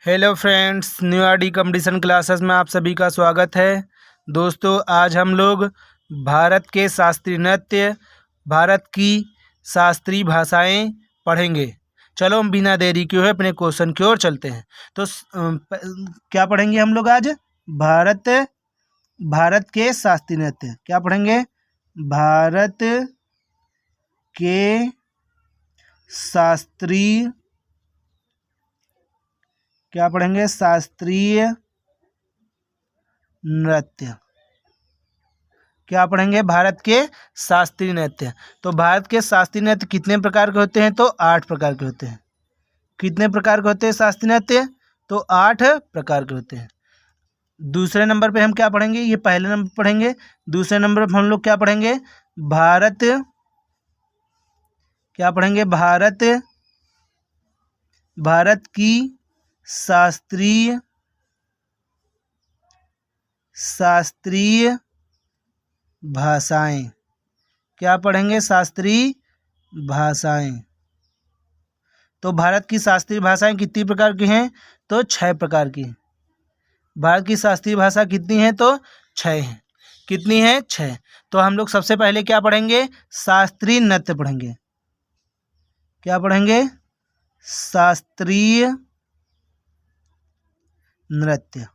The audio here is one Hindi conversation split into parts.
Hello friends, new RD competition classes में आप सभी का स्वागत है। दोस्तों, आज हम लोग भारत के शास्त्रीय नृत्य, भारत की शास्त्रीय भाषाएं पढ़ेंगे। चलो हम बिना देरी के हुए अपने क्वेश्चन की ओर चलते हैं। तो क्या पढ़ेंगे हम लोग आज? भारत भारत के शास्त्रीय नृत्य। क्या पढ़ेंगे? भारत के शास्त्रीय, क्या पढ़ेंगे? शास्त्रीय नृत्य। क्या पढ़ेंगे? भारत के शास्त्रीय नृत्य। तो भारत के शास्त्रीय नृत्य कितने प्रकार के होते हैं? तो 8 प्रकार के होते हैं। कितने प्रकार के होते हैं शास्त्रीय नृत्य? तो 8 प्रकार के होते हैं। दूसरे नंबर पे हम क्या पढ़ेंगे? ये पहले नंबर पढ़ेंगे। दूसरे नंबर पर हम लोग क्या पढ़ेंगे? भारत, क्या पढ़ेंगे? भारत की शास्त्रीय भाषाएं। क्या पढ़ेंगे? शास्त्रीय भाषाएं। तो भारत की शास्त्रीय भाषाएं कितनी प्रकार की हैं? तो 6 प्रकार की। भारत की शास्त्रीय भाषा कितनी है? तो 6 हैं। कितनी है? 6। तो हम लोग सबसे पहले क्या पढ़ेंगे? शास्त्रीय नृत्य पढ़ेंगे। क्या पढ़ेंगे? शास्त्रीय नृत्य।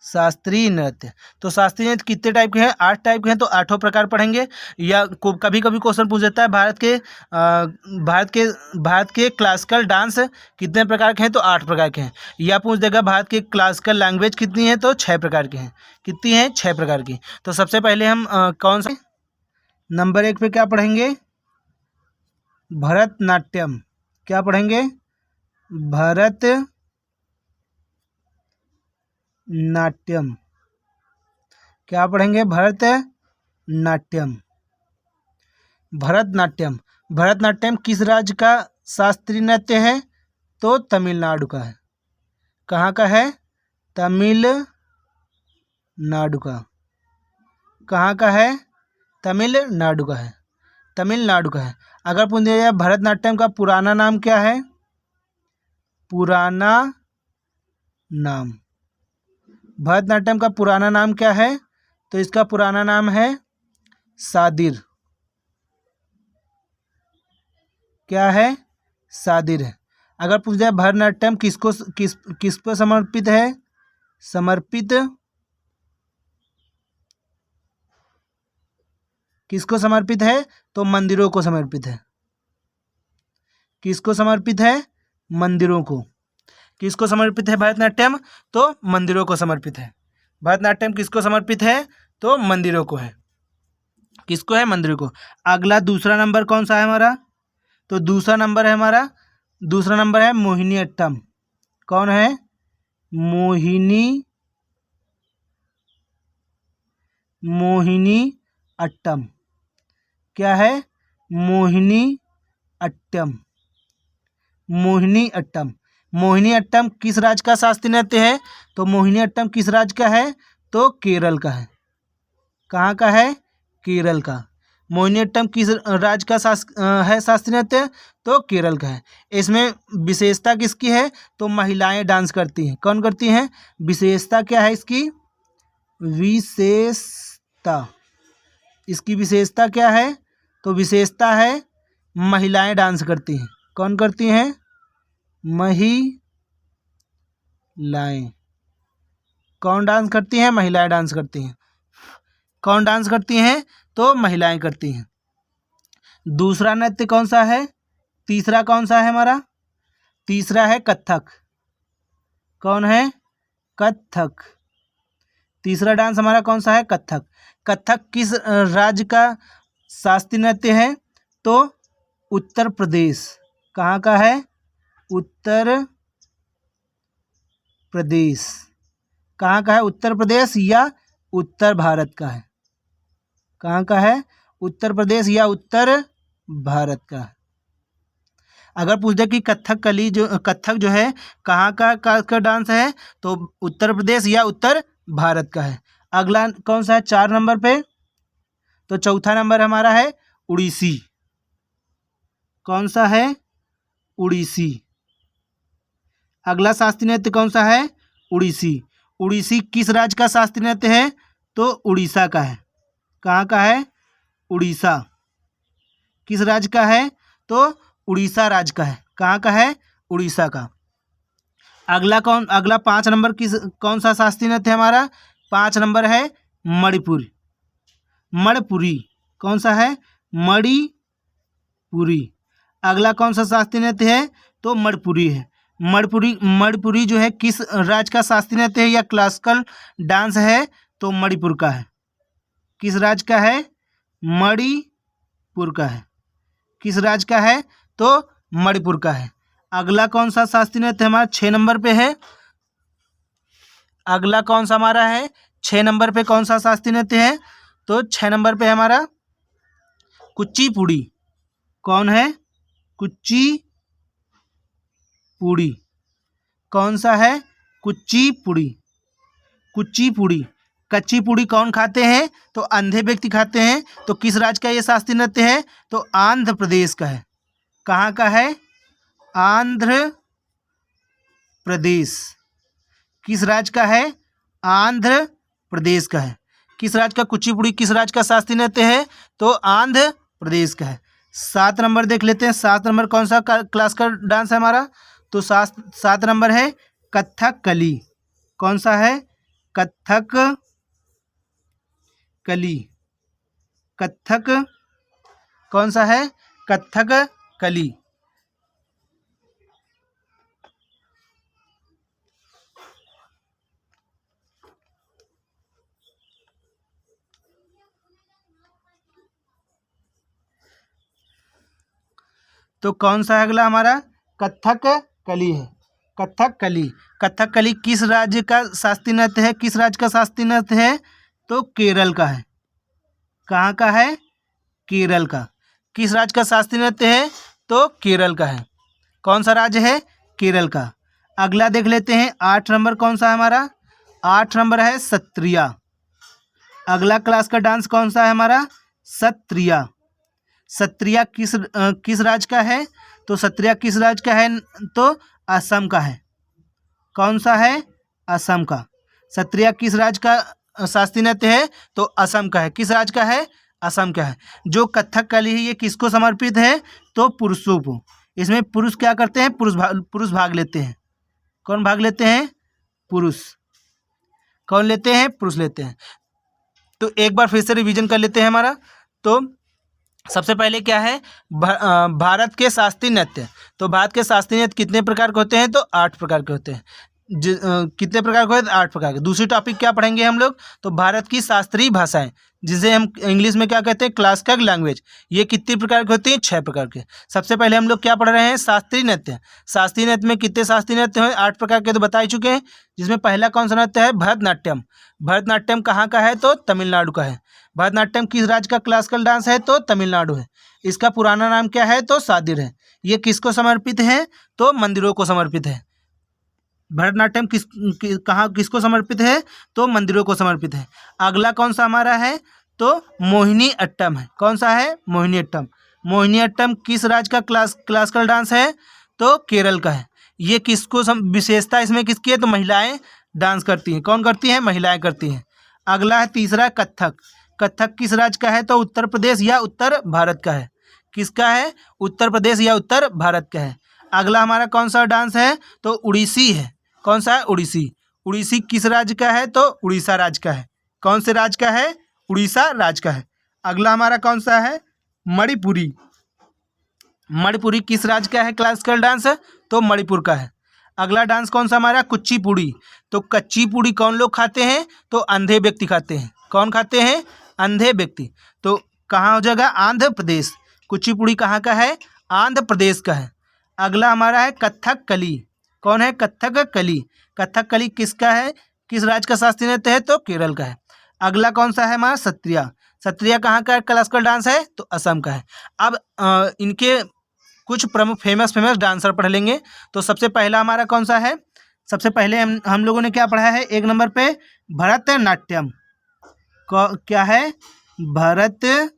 शास्त्रीय नृत्य। तो शास्त्रीय नृत्य कितने टाइप के हैं? 8 टाइप के हैं। तो 8 प्रकार पढ़ेंगे। या कभी कभी क्वेश्चन पूछ देता है भारत के क्लासिकल डांस कितने प्रकार के हैं? तो 8 प्रकार के हैं। या पूछ देगा भारत के क्लासिकल लैंग्वेज कितनी है? तो 6 प्रकार के हैं। कितनी है? 6 प्रकार की। तो सबसे पहले हम कौन सा नंबर 1 पे क्या पढ़ेंगे? भरतनाट्यम। क्या पढ़ेंगे? भरतनाट्यम। क्या पढ़ेंगे? भरतनाट्यम। भरतनाट्यम किस राज्य का शास्त्रीय नृत्य है? तो तमिलनाडु का है। कहाँ का है? तमिलनाडु का। कहाँ का है? तमिलनाडु का है। तमिलनाडु का है। अगर पूछ दिया जाए भरतनाट्यम का पुराना नाम क्या है? पुराना नाम, भरतनाट्यम का पुराना नाम क्या है? तो इसका पुराना नाम है सादिर। क्या है? सादिर है। अगर पूछ जाए भरतनाट्यम किस पर समर्पित है? किसको समर्पित है? तो मंदिरों को समर्पित है। किसको समर्पित है? मंदिरों को। किसको समर्पित है भरतनाट्यम? तो मंदिरों को समर्पित है। भरतनाट्यम किसको समर्पित है? तो मंदिरों को है। किसको है? मंदिरों को। अगला दूसरा नंबर कौन सा है हमारा? तो दूसरा नंबर है मोहिनीअट्टम। कौन है? मोहिनीअट्टम। क्या है? मोहिनीअट्टम। मोहिनीअट्टम किस राज्य का शास्त्रीय नृत्य है? तो मोहिनीअट्टम किस राज्य का है? तो केरल का है। कहाँ का है? केरल का। मोहिनीअट्टम किस राज्य का है शास्त्रीय नृत्य? तो केरल का है। इसमें विशेषता किसकी है? तो महिलाएं डांस करती हैं। कौन करती हैं? विशेषता क्या है इसकी? इसकी विशेषता क्या है? तो विशेषता है महिलाएं डांस करती हैं। कौन करती हैं? महिलाएं। कौन डांस करती हैं? महिलाएं डांस करती हैं। कौन डांस करती हैं? तो महिलाएं करती हैं। दूसरा नृत्य कौन सा है? तीसरा कौन सा है हमारा? तीसरा है कथक। कौन है? कथक। तीसरा डांस हमारा कौन सा है? कथक। कथक किस राज्य का शास्त्रीय नृत्य है? तो उत्तर प्रदेश। कहाँ का है? उत्तर प्रदेश। कहाँ का है? उत्तर प्रदेश या उत्तर भारत का है। कहाँ का है? उत्तर प्रदेश या उत्तर भारत का। अगर पूछ दे कि कथक जो है कहाँ का डांस है? तो उत्तर प्रदेश या उत्तर भारत का है। अगला कौन सा है 4 नंबर पे? तो चौथा नंबर हमारा है उड़ीसी। कौन सा है? उड़ीसी। अगला शास्त्रीय नृत्य कौन सा है? उड़ीसी। उड़ीसी किस राज्य का शास्त्रीय नृत्य है? तो उड़ीसा का है। कहाँ का है? उड़ीसा। किस राज्य का है? तो उड़ीसा राज्य का है। कहाँ का है? उड़ीसा का। अगला 5 नंबर कौन सा शास्त्रीय नृत्य है हमारा? 5 नंबर है मणिपुरी। मणिपुरी कौन सा है? मणिपुरी। अगला कौन सा शास्त्रीय नृत्य है? तो मणिपुरी है। मणिपुरी जो है किस राज्य का शास्त्रीय नृत्य है या क्लासिकल डांस है? तो मणिपुर का है। किस राज्य का है? मणिपुर का है। किस राज्य का है? तो मणिपुर का है। अगला कौन सा शास्त्रीय नृत्य हमारा 6 नंबर पे है? अगला कौन सा हमारा है? 6 नंबर पे कौन सा शास्त्रीय नृत्य है? तो 6 नंबर पे हमारा कुचिपुड़ी। कौन है? कुचिपुड़ी। कौन सा है? कुचिपुड़ी। कुचिपुड़ी। कच्ची पूड़ी कौन खाते हैं? तो अंधे व्यक्ति खाते हैं। तो किस राज्य का ये शास्त्रीय नृत्य है? तो आंध्र प्रदेश का है। कहाँ का है? आंध्र प्रदेश। किस राज्य का है? आंध्र प्रदेश का है। किस राज्य का कुचिपुड़ी किस राज्य का शास्त्रीय नृत्य है? तो आंध्र प्रदेश का है। 7 नंबर देख लेते हैं। 7 नंबर कौन सा क्लासिकल डांस है हमारा? तो 7 नंबर है कथकली। कौन सा है? कथकली। कथक कौन सा है? कथकली। तो कौन सा है अगला हमारा? कथकली है। कथकली। कथकली किस राज्य का शास्त्रीय नृत्य है? किस राज्य का शास्त्रीय नृत्य है? तो केरल का है। कहाँ का है? केरल का। किस राज्य का शास्त्रीय नृत्य है? तो केरल का है। कौन सा राज्य है? केरल का। अगला देख लेते हैं। 8 नंबर कौन सा है हमारा? 8 नंबर है सत्रिया। अगला क्लास का डांस कौन सा है हमारा? सत्रिया। सत्रिया किस राज्य का है? तो सत्रिया किस राज्य का है? तो असम का है। कौन सा है? असम का। सत्रिया किस राज्य का शास्त्रीय नृत्य है? तो असम का है। किस राज्य का है? असम का है। जो कथकली है ये किसको समर्पित है? तो पुरुषों को। इसमें पुरुष क्या करते हैं? पुरुष भाग लेते हैं। कौन भाग लेते हैं? पुरुष। कौन लेते हैं? पुरुष लेते हैं। तो एक बार फिर से रिवीजन कर लेते हैं हमारा। तो सबसे पहले क्या है? भारत के शास्त्रीय नृत्य। तो भारत के शास्त्रीय नृत्य कितने प्रकार के होते हैं? तो 8 प्रकार के होते हैं। कितने प्रकार के होते हैं? 8 प्रकार के। दूसरी टॉपिक क्या पढ़ेंगे हम लोग? तो भारत की शास्त्रीय भाषाएं, जिसे हम इंग्लिश में क्या कहते हैं? Classical language. ये कितने प्रकार की होती हैं? 6 प्रकार के। सबसे पहले हम लोग क्या पढ़ रहे हैं? शास्त्रीय नृत्य। शास्त्रीय नृत्य में कितने शास्त्रीय नृत्य हैं? 8 प्रकार के तो बता ही चुके हैं। जिसमें पहला कौन सा नृत्य है? भरतनाट्यम। भरतनाट्यम कहाँ का है? तो तमिलनाडु का है। भरतनाट्यम किस राज्य का क्लासिकल डांस है? तो तमिलनाडु है। इसका पुराना नाम क्या है? तो सादिर है। ये किसको समर्पित है? तो मंदिरों को समर्पित है। भरतनाट्यम किसको समर्पित है? तो मंदिरों को समर्पित है। अगला कौन सा हमारा है? तो मोहिनी अट्टम है। कौन सा है? मोहिनी अट्टम। मोहिनी अट्टम किस राज्य का क्लासिकल डांस है? तो केरल का है। ये किसको विशेषता इसमें किसकी है? तो महिलाएं डांस करती हैं। कौन करती हैं? महिलाएं करती हैं। अगला है तीसरा कथक। कथक किस राज्य का है? तो उत्तर प्रदेश या उत्तर भारत का है। किसका है? उत्तर प्रदेश या उत्तर भारत का है। अगला हमारा कौन सा डांस है? तो उड़ीसी है। कौन सा है? उड़ीसी। उड़ीसी किस राज्य का है? तो उड़ीसा राज्य का है। कौन से राज्य का है? उड़ीसा राज्य का है। अगला हमारा कौन सा है? मणिपुरी। मणिपुरी किस राज्य का है क्लासिकल डांस? तो मणिपुर का है। अगला डांस कौन सा हमारा? कुचिपुड़ी। तो कच्ची पूड़ी कौन लोग खाते हैं? तो अंधे व्यक्ति खाते हैं। कौन खाते हैं? अंधे व्यक्ति। तो कहाँ हो जाएगा? आंध्र प्रदेश। कुचिपुड़ी कहाँ का है? आंध्र प्रदेश का है। अगला हमारा है कथकली। कौन है? कथकली। कथकली किसका है? किस राज्य का शास्त्रीय नृत्य है? तो केरल का है। अगला कौन सा है हमारा? सत्रिया। सत्रिया कहाँ का क्लासिकल डांस है? तो असम का है। अब इनके कुछ प्रमुख फेमस डांसर पढ़ लेंगे। तो सबसे पहला हमारा कौन सा है? सबसे पहले हम लोगों ने क्या पढ़ा है? 1 नंबर पे भरतनाट्यम। क्या है? भरतनाट्यम।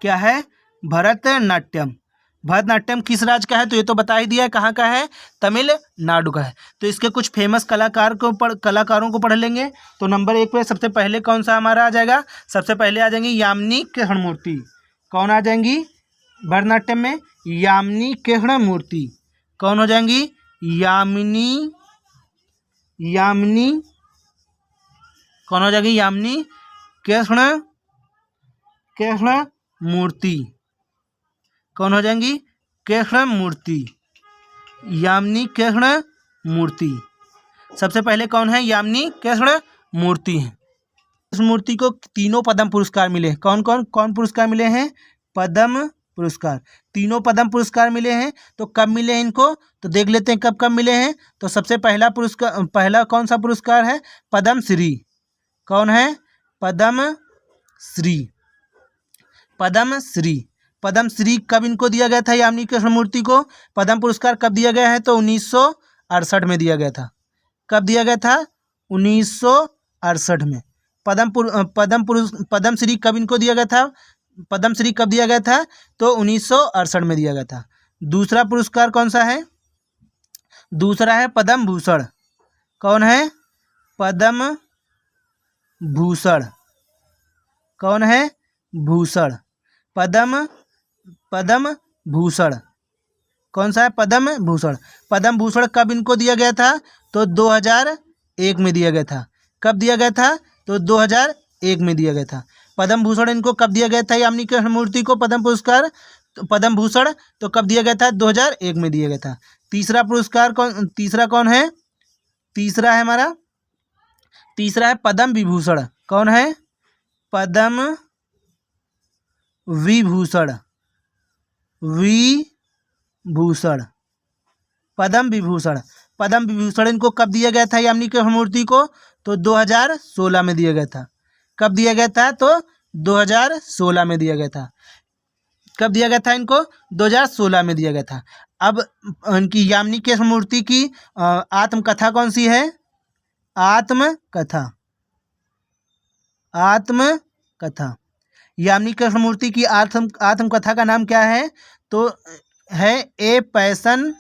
क्या है? भरतनाट्यम। भरतनाट्यम किस राज्य का है, तो ये तो बता ही दिया है कहाँ का है, तमिलनाडु का है। तो इसके कुछ फेमस कलाकारों को पढ़ लेंगे। तो नंबर 1 पे सबसे पहले कौन सा हमारा आ जाएगा, सबसे पहले आ जाएंगी यामिनी कृष्णमूर्ति। कौन आ जाएंगी भरतनाट्यम में, यामिनी कृष्णमूर्ति। कौन हो जाएंगी, यामिनी कौन हो जाएगी, यामिनी कृष्णमूर्ति। कौन हो जाएंगी, कृष्णमूर्ति, यामिनी कृष्णमूर्ति। सबसे पहले कौन है, यामिनी कृष्णमूर्ति हैं। कृष्णमूर्ति को तीनों पद्म पुरस्कार मिले। कौन पुरस्कार मिले हैं, पद्म पुरस्कार, तीनों पद्म पुरस्कार मिले हैं। तो कब मिले हैं इनको, तो देख लेते हैं कब मिले हैं। तो सबसे पहला कौन सा पुरस्कार है, पद्मश्री। कौन है, पद्मश्री कब इनको दिया गया था, यामिनी कृष्णमूर्ति को पद्म पुरस्कार कब दिया गया है, तो 1968 में दिया गया था। कब दिया गया था, 1968 में। पद्मश्री कब इनको दिया गया था, पद्मश्री कब दिया गया था, तो 1968 में दिया गया था। दूसरा पुरस्कार कौन सा है, दूसरा है पद्म भूषण। कौन है, पद्म भूषण। कौन है, भूषण, पद्म भूषण। कौन सा है, पद्म भूषण। पद्म भूषण कब इनको दिया गया था, तो 2001 में दिया गया था। कब दिया गया था, तो 2001 में दिया गया था। पद्म भूषण इनको कब दिया गया था, यामिनी कृष्णमूर्ति को पद्म पुरस्कार, पद्म भूषण तो कब दिया गया था, 2001 में दिया गया था। तीसरा कौन है, तीसरा है हमारा, तीसरा है पद्म विभूषण। कौन है, पद्म विभूषण, पद्म विभूषण इनको कब दिया गया था, यामिनी कृष्णमूर्ति को, तो 2016 में दिया गया था। कब दिया गया था, तो 2016 में दिया गया था। कब दिया गया था इनको, 2016 में दिया गया था। अब इनकी यामिनी कृष्णमूर्ति की आत्मकथा कौन सी है, आत्मकथा। यामिनी कृष्णमूर्ति की आत्मकथा का नाम क्या है, तो है ए पैशन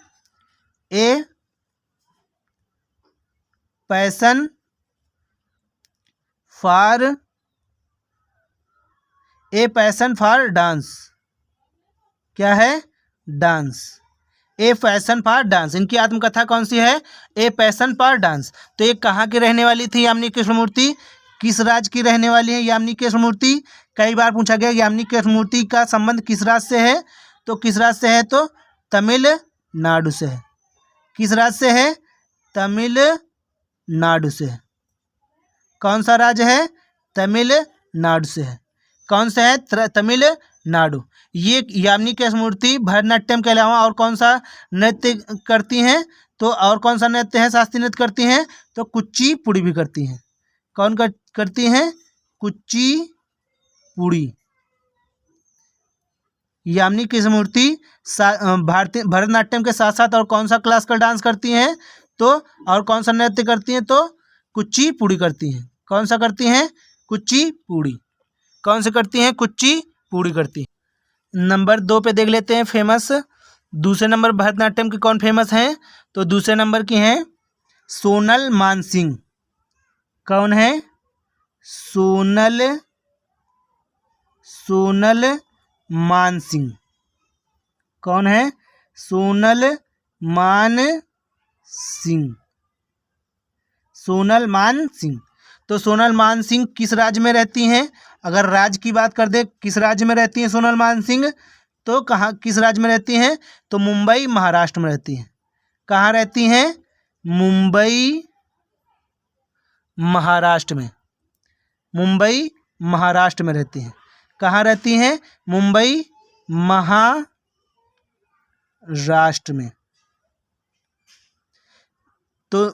फॉर डांस। क्या है, dance, a passion for dance. इनकी आत्मकथा कौन सी है, ए पैशन फॉर डांस। तो ये कहाँ की रहने वाली थी यामिनी कृष्णमूर्ति, किस राज्य की रहने वाली है यामिनी कृष्णमूर्ति। कई बार पूछा गया यामिनी कृष्णमूर्ति का संबंध किस राज्य से है, तो किस राज्य से है, तो तमिलनाडु से है। किस राज्य से है, तमिलनाडु से है। कौन सा राज्य है, तमिलनाडु से है। कौन सा है, तमिलनाडु। ये यामिनी कृष्णमूर्ति भरतनाट्यम के अलावा और कौन सा नृत्य करती हैं, तो और कौन सा नृत्य है, शास्त्रीय नृत्य करती हैं, तो कुचिपुड़ी भी करती हैं। कौन करती हैं, कुचिपुड़ी। यामिनी कृष्णमूर्ति भरतनाट्यम के साथ साथ और कौन सा क्लासिकल डांस करती हैं, तो और कौन सा नृत्य करती हैं, तो कुचिपुड़ी करती हैं। कौन सा करती हैं, कुचिपुड़ी। कौन से करती हैं, कुचिपुड़ी करती हैं। नंबर 2 पे देख लेते हैं फेमस। दूसरे नंबर भरतनाट्यम की कौन फेमस हैं, तो दूसरे नंबर की हैं सोनल मानसिंह। कौन है, सोनल मानसिंह। कौन है, सोनल मानसिंह। तो सोनल मानसिंह किस राज्य में रहती हैं, अगर राज्य की बात कर दे किस राज्य में रहती हैं सोनल मानसिंह, तो कहाँ किस राज्य में रहती हैं, तो मुंबई महाराष्ट्र में रहती हैं। कहाँ रहती हैं, मुंबई महाराष्ट्र में। मुंबई महाराष्ट्र में रहती हैं। कहाँ रहती हैं, मुंबई महाराष्ट्र में। तो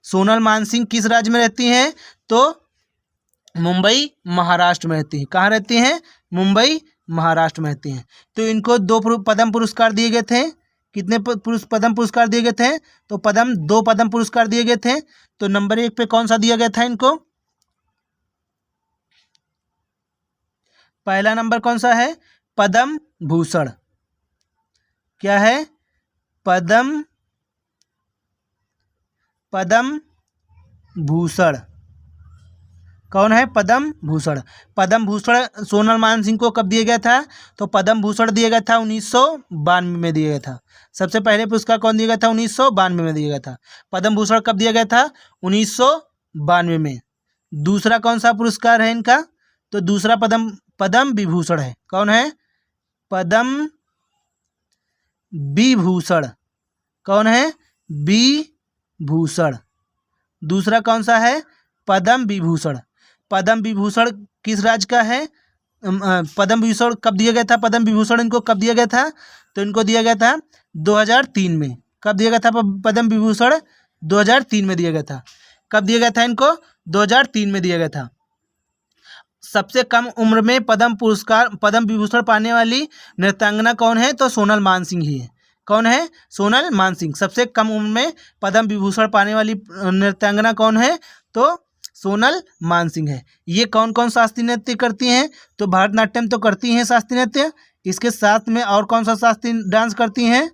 सोनल मानसिंह किस राज्य में रहती हैं, तो मुंबई महाराष्ट्र में रहती हैं। कहाँ रहती हैं, मुंबई महाराष्ट्र में रहती हैं। तो इनको 2 पद्म पुरस्कार दिए गए थे। कितने पद्म पुरस्कार दिए गए थे, तो 2 पद्म पुरस्कार दिए गए थे। तो नंबर 1 पे कौन सा दिया गया था इनको, पहला नंबर कौन सा है, पद्म भूषण। क्या है? पद्म भूषण। कौन है? पद्म भूषण। पद्म भूषण सोनल मानसिंह को कब दिया गया था? तो पद्म भूषण दिया गया था 1992 में दिया गया था। सबसे पहले पुरस्कार कौन दिया गया था? 1992 में दिया गया था। पद्म भूषण कब दिया गया था? 1992 में। दूसरा कौन सा पुरस्कार है इनका? तो दूसरा पद्म विभूषण है। कौन है? पद्म विभूषण। कौन है? विभूषण। दूसरा कौन सा है? पद्म विभूषण। पद्म विभूषण किस राज्य का है? पद्म विभूषण कब दिया गया था? पद्म विभूषण इनको कब दिया गया था? तो इनको दिया गया था 2003 में। कब दिया गया था पद्म विभूषण? 2003 में दिया गया था। कब दिया गया था इनको? 2003 में दिया गया था। सबसे कम उम्र में पद्म विभूषण पाने वाली नृत्यांगना कौन है? तो सोनल मानसिंह ही है। कौन है? सोनल मानसिंह। सबसे कम उम्र में पद्म विभूषण पाने वाली नृत्यांगना कौन है? तो सोनल मानसिंह है। ये कौन कौन शास्त्रीय नृत्य करती हैं? तो भरतनाट्यम तो करती हैं शास्त्रीय नृत्य। इसके साथ में और कौन सा शास्त्रीय डांस करती हैं?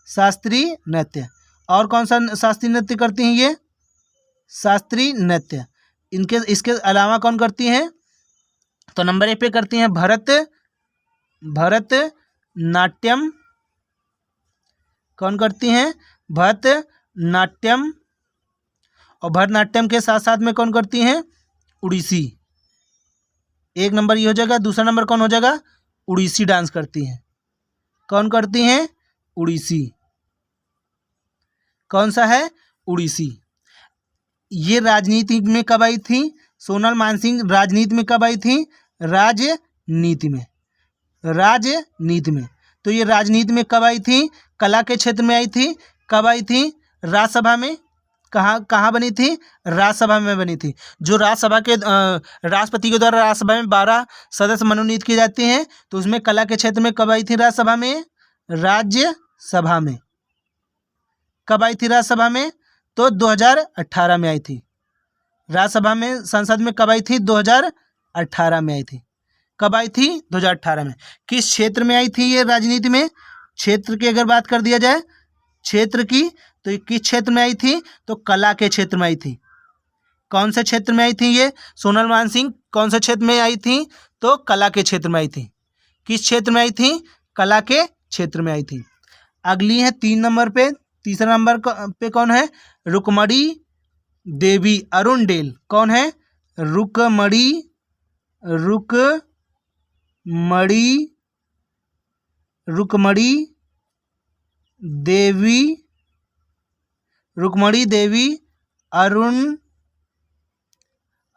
शास्त्रीय नृत्य। और कौन सा शास्त्रीय नृत्य करती हैं ये? शास्त्रीय नृत्य। इसके अलावा कौन करती हैं? तो नंबर 1 पे करती हैं भरतनाट्यम। कौन करती हैं? भरतनाट्यम। और भरतनाट्यम के साथ साथ में कौन करती हैं? उड़ीसी। एक नंबर ये हो जाएगा। दूसरा नंबर कौन हो जाएगा? उड़ीसी डांस करती हैं। कौन करती हैं? उड़ीसी। कौन सा है? उड़ीसी। ये राजनीति में कब आई थी? सोनल मानसिंह राजनीति में कब आई थी? राजनीति में। तो ये राजनीति में कब आई थी? कला के क्षेत्र में आई थी। कब आई थी? राज्यसभा में। कहाँ बनी थी? राज्यसभा में बनी थी। जो राज्यसभा के राष्ट्रपति के द्वारा राज्यसभा में 12 सदस्य मनोनीत किए जाते हैं, तो उसमें कला के क्षेत्र में कब आई थी राज्यसभा में? राज्यसभा में। कब आई थी राज्यसभा में? तो 2018 में आई थी। राज्यसभा में, संसद में कब आई थी? 2018 में आई थी। कब आई थी? 2018 में। किस क्षेत्र में आई थी ये राजनीति में? क्षेत्र की अगर बात कर दिया जाए क्षेत्र की, तो ये किस क्षेत्र में आई थी? तो कला के क्षेत्र में आई थी। कौन से क्षेत्र में आई थी ये? सोनल मानसिंह कौन से क्षेत्र में आई थी? तो कला के क्षेत्र में आई थी। किस क्षेत्र में आई थी? कला के क्षेत्र में आई थी। अगली है 3 नंबर पे। तीसरा नंबर पे कौन है? रुक्मणी देवी अरुणडेल। कौन है? रुक्मणी देवी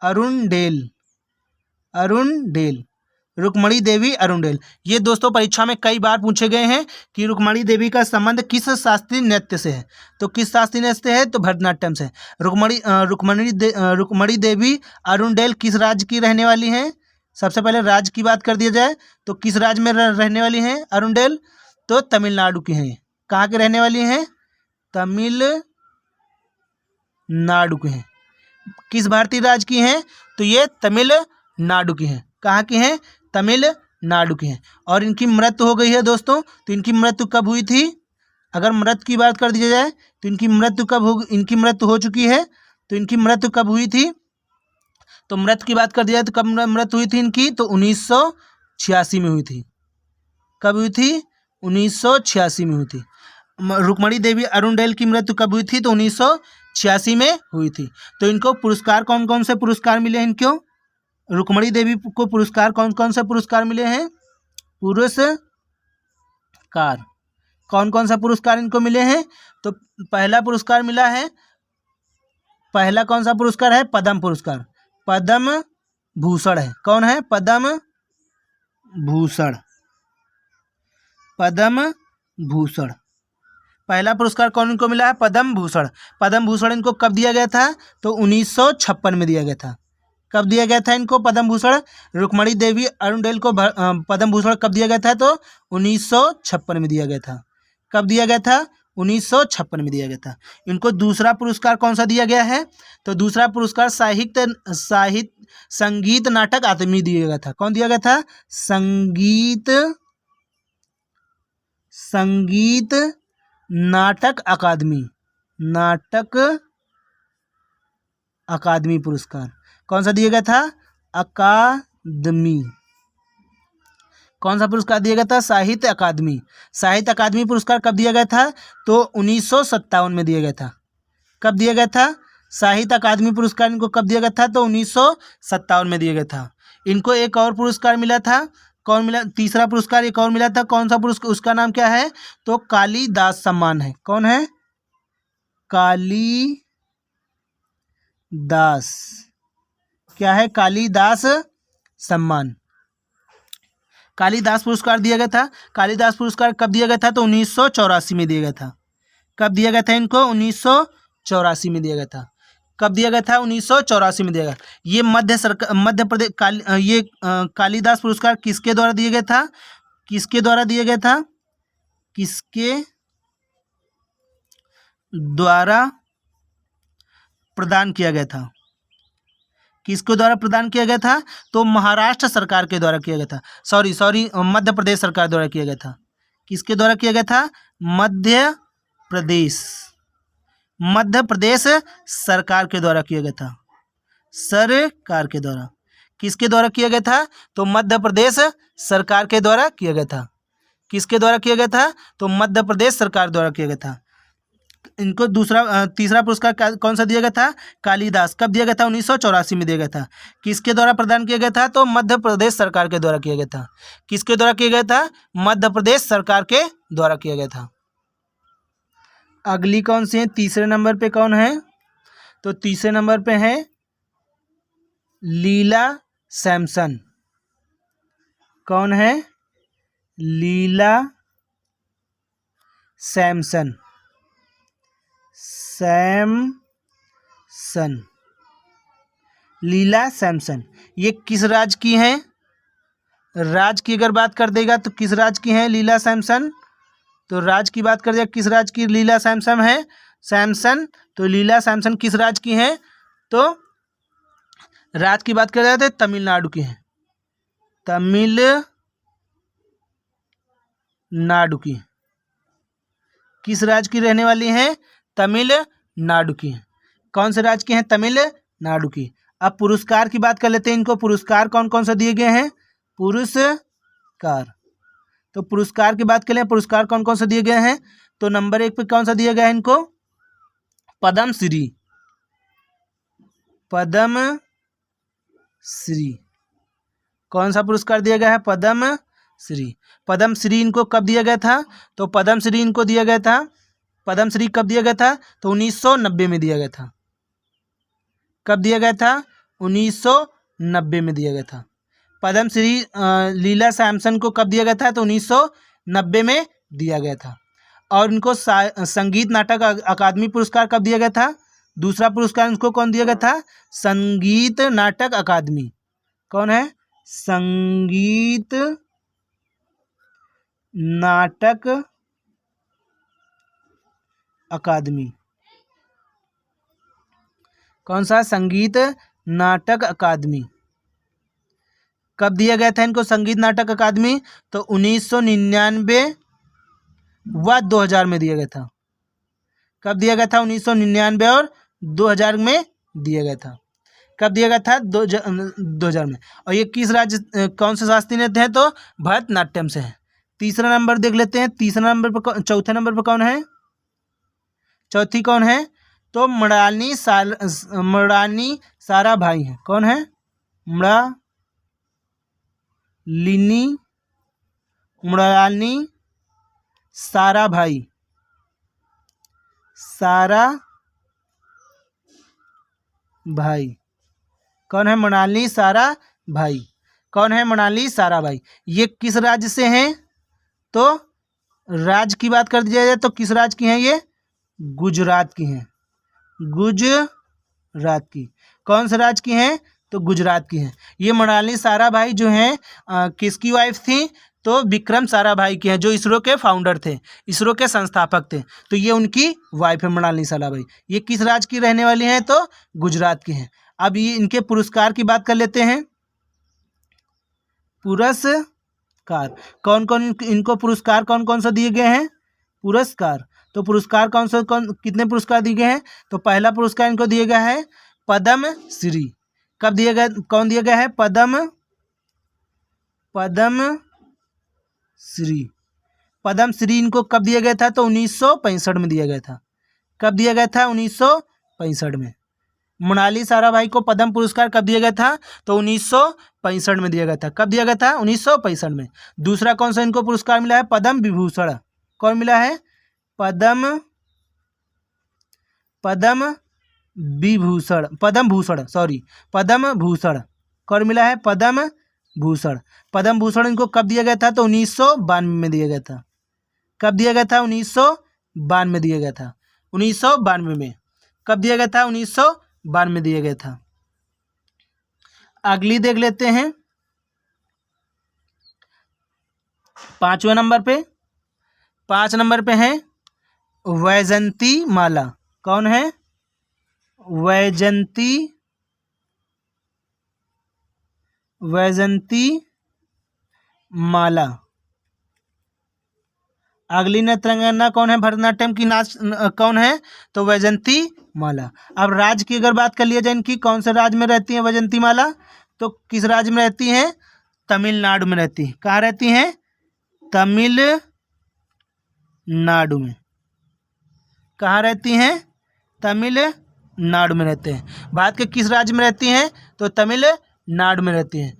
अरुणडेल। रुक्मणी देवी अरुणडेल। ये दोस्तों परीक्षा में कई बार पूछे गए हैं कि रुक्मणी देवी का संबंध किस शास्त्रीय नृत्य से है? तो किस शास्त्रीय नृत्य से है? तो भरतनाट्यम से। रुक्मणी देवी अरुणडेल किस राज्य की रहने वाली हैं? सबसे पहले राज्य की बात कर दिया जाए तो किस राज्य में रहने वाली हैं अरुणडेल? तो तमिलनाडु की हैं। कहाँ के रहने वाली हैं? तमिलनाडु की हैं। किस भारतीय राज्य की हैं? तो ये तमिलनाडु की हैं। कहाँ की हैं? तमिलनाडु की हैं। और इनकी मृत्यु हो गई है दोस्तों। तो इनकी मृत्यु कब हुई थी? अगर मृत्यु की बात कर दी जाए तो इनकी मृत्यु हो चुकी है। तो इनकी मृत्यु कब हुई थी? तो मृत्यु की बात कर दी जाए तो कब मृत्यु हुई थी इनकी? तो 1986 में हुई थी। कब हुई थी? 1986 में हुई थी। रुक्मणी देवी अरुणडेल की मृत्यु कब हुई थी? तो 1986 में हुई थी। तो इनको पुरस्कार कौन कौन से पुरस्कार मिले हैं इनको? रुक्मणी देवी को पुरस्कार कौन कौन से पुरस्कार मिले हैं? पुरस्कार कौन कौन सा पुरस्कार इनको मिले हैं? तो पहला पुरस्कार मिला है, पहला कौन सा पुरस्कार है? पद्म पुरस्कार। पद्म भूषण है। कौन है? पद्म भूषण। पहला पुरस्कार कौन इनको मिला है? पद्म भूषण। पद्म भूषण इनको कब दिया गया था? तो 1956 में दिया गया था। कब दिया गया था इनको पद्म भूषण? रुक्मणी देवी अरुणडेल को पद्म भूषण कब दिया गया था? तो 1956 में दिया गया था। कब दिया गया था? 1956 में दिया गया था। इनको दूसरा पुरस्कार कौन सा दिया गया है? तो दूसरा पुरस्कार संगीत नाटक अकादमी दिया गया था। कौन दिया गया था? संगीत नाटक अकादमी पुरस्कार। कौन सा दिया गया था? अकादमी। कौन सा पुरस्कार दिया गया था? साहित्य अकादमी पुरस्कार कब दिया गया था? तो 1957 में दिया गया था। कब दिया गया था? साहित्य अकादमी पुरस्कार इनको कब दिया गया था? तो 1957 में दिया गया था। इनको एक और पुरस्कार मिला था। कौन मिला? तीसरा पुरस्कार एक और मिला था। कौन सा पुरस्कार? उसका नाम क्या है? तो कालिदास सम्मान है। कौन है? कालिदास। क्या है? कालिदास सम्मान। कालिदास पुरस्कार दिया गया था। कालिदास पुरस्कार कब दिया गया था? तो 1984 में दिया गया था। कब दिया गया था इनको? 1984 में दिया गया था। कब दिया गया था? 1984 में दिया गया। ये मध्य प्रदेश कालिदास पुरस्कार किसके द्वारा दिया गया था? किसके द्वारा दिया गया था? किसके द्वारा प्रदान किया गया था? किसके द्वारा प्रदान किया गया था? तो महाराष्ट्र सरकार के द्वारा किया गया था। सॉरी मध्य प्रदेश सरकार द्वारा किया गया था। किसके द्वारा किया गया था? मध्य प्रदेश सरकार के द्वारा किया गया था। सरकार के द्वारा। किसके द्वारा किया गया था? तो मध्य प्रदेश सरकार के द्वारा किया गया था। किसके द्वारा किया गया था? तो मध्य प्रदेश सरकार द्वारा किया गया था। इनको तीसरा पुरस्कार कौन सा दिया गया था? कालिदास। कब दिया गया था? 1984 में दिया गया था। किसके द्वारा प्रदान किया गया था? तो मध्य प्रदेश सरकार के द्वारा किया गया था। किसके द्वारा किया गया था? मध्य प्रदेश सरकार के द्वारा किया गया था। अगली कौन सी है? तीसरे नंबर पे कौन है? तो तीसरे नंबर पे है लीला सैमसन। कौन है? लीला सैमसन। लीला सैमसन ये किस राज्य की हैं? राज्य की अगर बात कर देगा तो किस राज्य की हैं लीला सैमसन? तो राज्य की बात कर देगा किस राज्य की लीला सैमसन है? तो लीला सैमसन किस राज्य की हैं? तो राज्य की बात कर रहे थे तमिलनाडु की हैं। तमिलनाडु की। किस राज्य की रहने वाली हैं? तमिलनाडु की हैं। कौन से राज्य की हैं? तमिलनाडु की। अब पुरस्कार की बात कर लेते हैं। इनको पुरस्कार कौन कौन सा दिए गए हैं? पुरस्कार। तो पुरस्कार की बात करें, पुरस्कार कौन कौन से दिए गए हैं? तो नंबर 1 पे कौन सा दिया गया है इनको? पद्मश्री। कौन सा पुरस्कार दिया गया है? पद्मश्री इनको कब दिया गया था? तो पद्मश्री इनको दिया गया था। पद्मश्री कब दिया गया था? तो 1990 में दिया गया था। कब दिया गया था? 1990 में दिया गया था। पद्मश्री लीला सैमसन को कब दिया गया था? तो 1990 में दिया गया था। और इनको संगीत नाटक अकादमी पुरस्कार कब दिया गया था? दूसरा पुरस्कार इनको कौन दिया गया था? संगीत नाटक अकादमी। कौन है? संगीत नाटक अकादमी। कौन सा? संगीत नाटक अकादमी। कब दिया गया था इनको संगीत नाटक अकादमी? तो 1999 व 2000 में दिया गया था। कब दिया गया था? 1999 और 2000 में दिया गया था। कब दिया गया था? 2000 में। और ये किस राज्य कौन से शास्त्रीय नृत्य हैं? तो भरतनाट्यम से है। तीसरा नंबर देख लेते हैं। तीसरा नंबर पर चौथे नंबर पर कौन है? चौथी कौन है? तो मृणालिनी साराभाई है। कौन है? मृणालिनी साराभाई। कौन है? मृणालिनी साराभाई। कौन है? मृणालिनी साराभाई। ये किस राज्य से हैं? तो राज्य की बात कर दी जाए तो किस राज्य की हैं ये? गुजरात की हैं। गुजरात की। कौन से राज्य की हैं? तो गुजरात की हैं। ये मृणालिनी साराभाई जो हैं किसकी वाइफ थी? तो विक्रम साराभाई की हैं, जो इसरो के फाउंडर थे, इसरो के संस्थापक थे। तो ये उनकी वाइफ है मृणालिनी साराभाई। ये किस राज्य की रहने वाली हैं? तो गुजरात की हैं। अब ये इनके पुरस्कार की बात कर लेते हैं। पुरस्कार पुरस्कार। कौन कौन इनको पुरस्कार कौन कौन सा दिए गए हैं? पुरस्कार। तो पुरस्कार कितने पुरस्कार दिए गए हैं? तो पहला पुरस्कार इनको दिया गया है पद्म श्री। कब दिया गया? कौन दिया गया है? पद्म श्री। पद्म श्री इनको कब दिया गया था? तो 1965 में दिया गया था। कब दिया गया था? 1965 में। मोनाली साराभाई को पद्म पुरस्कार कब दिया गया था? तो 1965 में दिया गया था। कब दिया गया था? 1965 में। दूसरा कौन सा इनको पुरस्कार मिला है? पद्म विभूषण। कौन मिला है? पद्म भूषण। पद्म भूषण। कौन मिला है? पद्म भूषण। पद्म भूषण इनको कब दिया गया था? तो 1992 में दिया गया था। कब दिया गया था? 1992 में दिया गया था। 1992 में। कब दिया गया था? 1992 में दिया गया था। अगली देख लेते हैं 5वें नंबर पे। 5 नंबर पे है वैजंती माला। कौन है? वैजंती माला। अगली नृत्यांगना कौन है? भरतनाट्यम की नाच कौन है? तो वैजंती माला। अब राज्य की अगर बात कर लिया जाए इनकी, कौन से राज्य में रहती है वैजंती माला? तो किस राज्य में रहती हैं? तमिलनाडु में रहती है। कहाँ रहती हैं? तमिलनाडु में। कहाँ रहती हैं? तमिलनाडु में रहते हैं। भारत के किस राज्य में रहती हैं? तो तमिलनाडु में रहती हैं।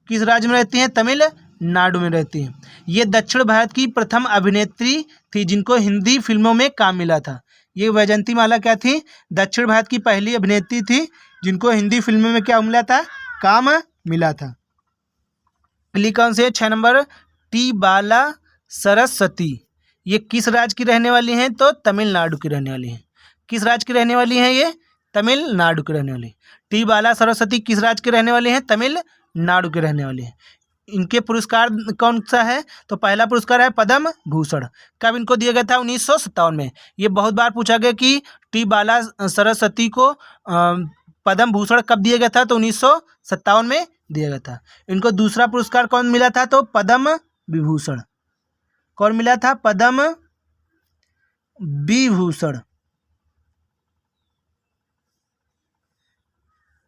किस राज्य में रहती हैं? तमिलनाडु में रहती हैं। ये दक्षिण भारत की प्रथम अभिनेत्री थी जिनको हिंदी फिल्मों में काम मिला था। ये वैजंती माला क्या थी? दक्षिण भारत की पहली अभिनेत्री थी जिनको हिंदी फिल्मों में क्या मिला था? काम मिला था। अगली कौन से? 6 नंबर टी बाला सरस्वती। ये किस राज्य की रहने वाली हैं? तो तमिलनाडु की रहने वाली हैं। किस राज्य की रहने वाली हैं? ये तमिलनाडु की रहने वाली। टी बाला सरस्वती किस राज्य के रहने वाले हैं? तमिलनाडु के रहने वाले हैं। इनके पुरस्कार कौन सा है? तो पहला पुरस्कार है पद्म भूषण। कब इनको दिया गया था? 1957 में। ये बहुत बार पूछा गया कि टी बाला सरस्वती को पद्म भूषण कब दिया गया था? तो 1957 में दिया गया था। इनको दूसरा पुरस्कार कौन मिला था? तो पद्म विभूषण। कौन मिला था? पद्म विभूषण।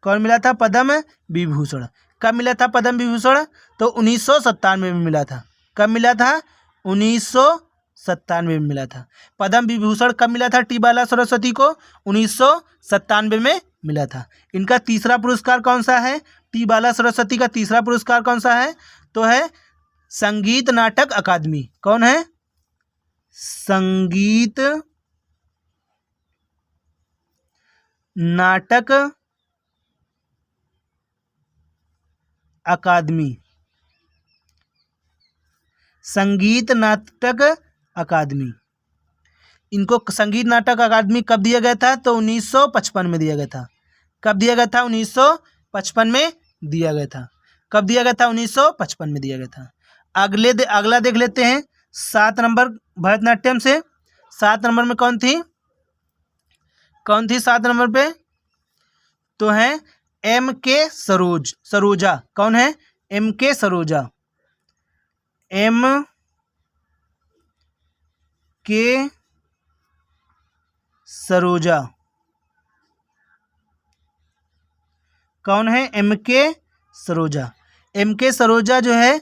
कौन मिला था? पद्म विभूषण। कब मिला था पद्म विभूषण? तो 1997 में मिला था। कब मिला था? 1997 में मिला था। पद्म विभूषण कब मिला था टी बाला सरस्वती को? 1997 में मिला था। इनका तीसरा पुरस्कार कौन सा है? टी बाला सरस्वती का तीसरा पुरस्कार कौन सा है? तो है संगीत नाटक अकादमी। कौन है? संगीत नाटक अकादमी। संगीत नाटक अकादमी। इनको संगीत नाटक अकादमी कब दिया गया था? तो 1955 में दिया गया था। कब दिया गया था? 1955 में दिया गया था। कब दिया गया था? 1955 में दिया गया था। अगला देख लेते हैं 7 नंबर भरतनाट्यम से। 7 नंबर में कौन थी? 7 नंबर पे तो है MK सरोजा। कौन है? MK सरोजा। MK सरोजा। कौन है? MK सरोजा। MK सरोजा जो है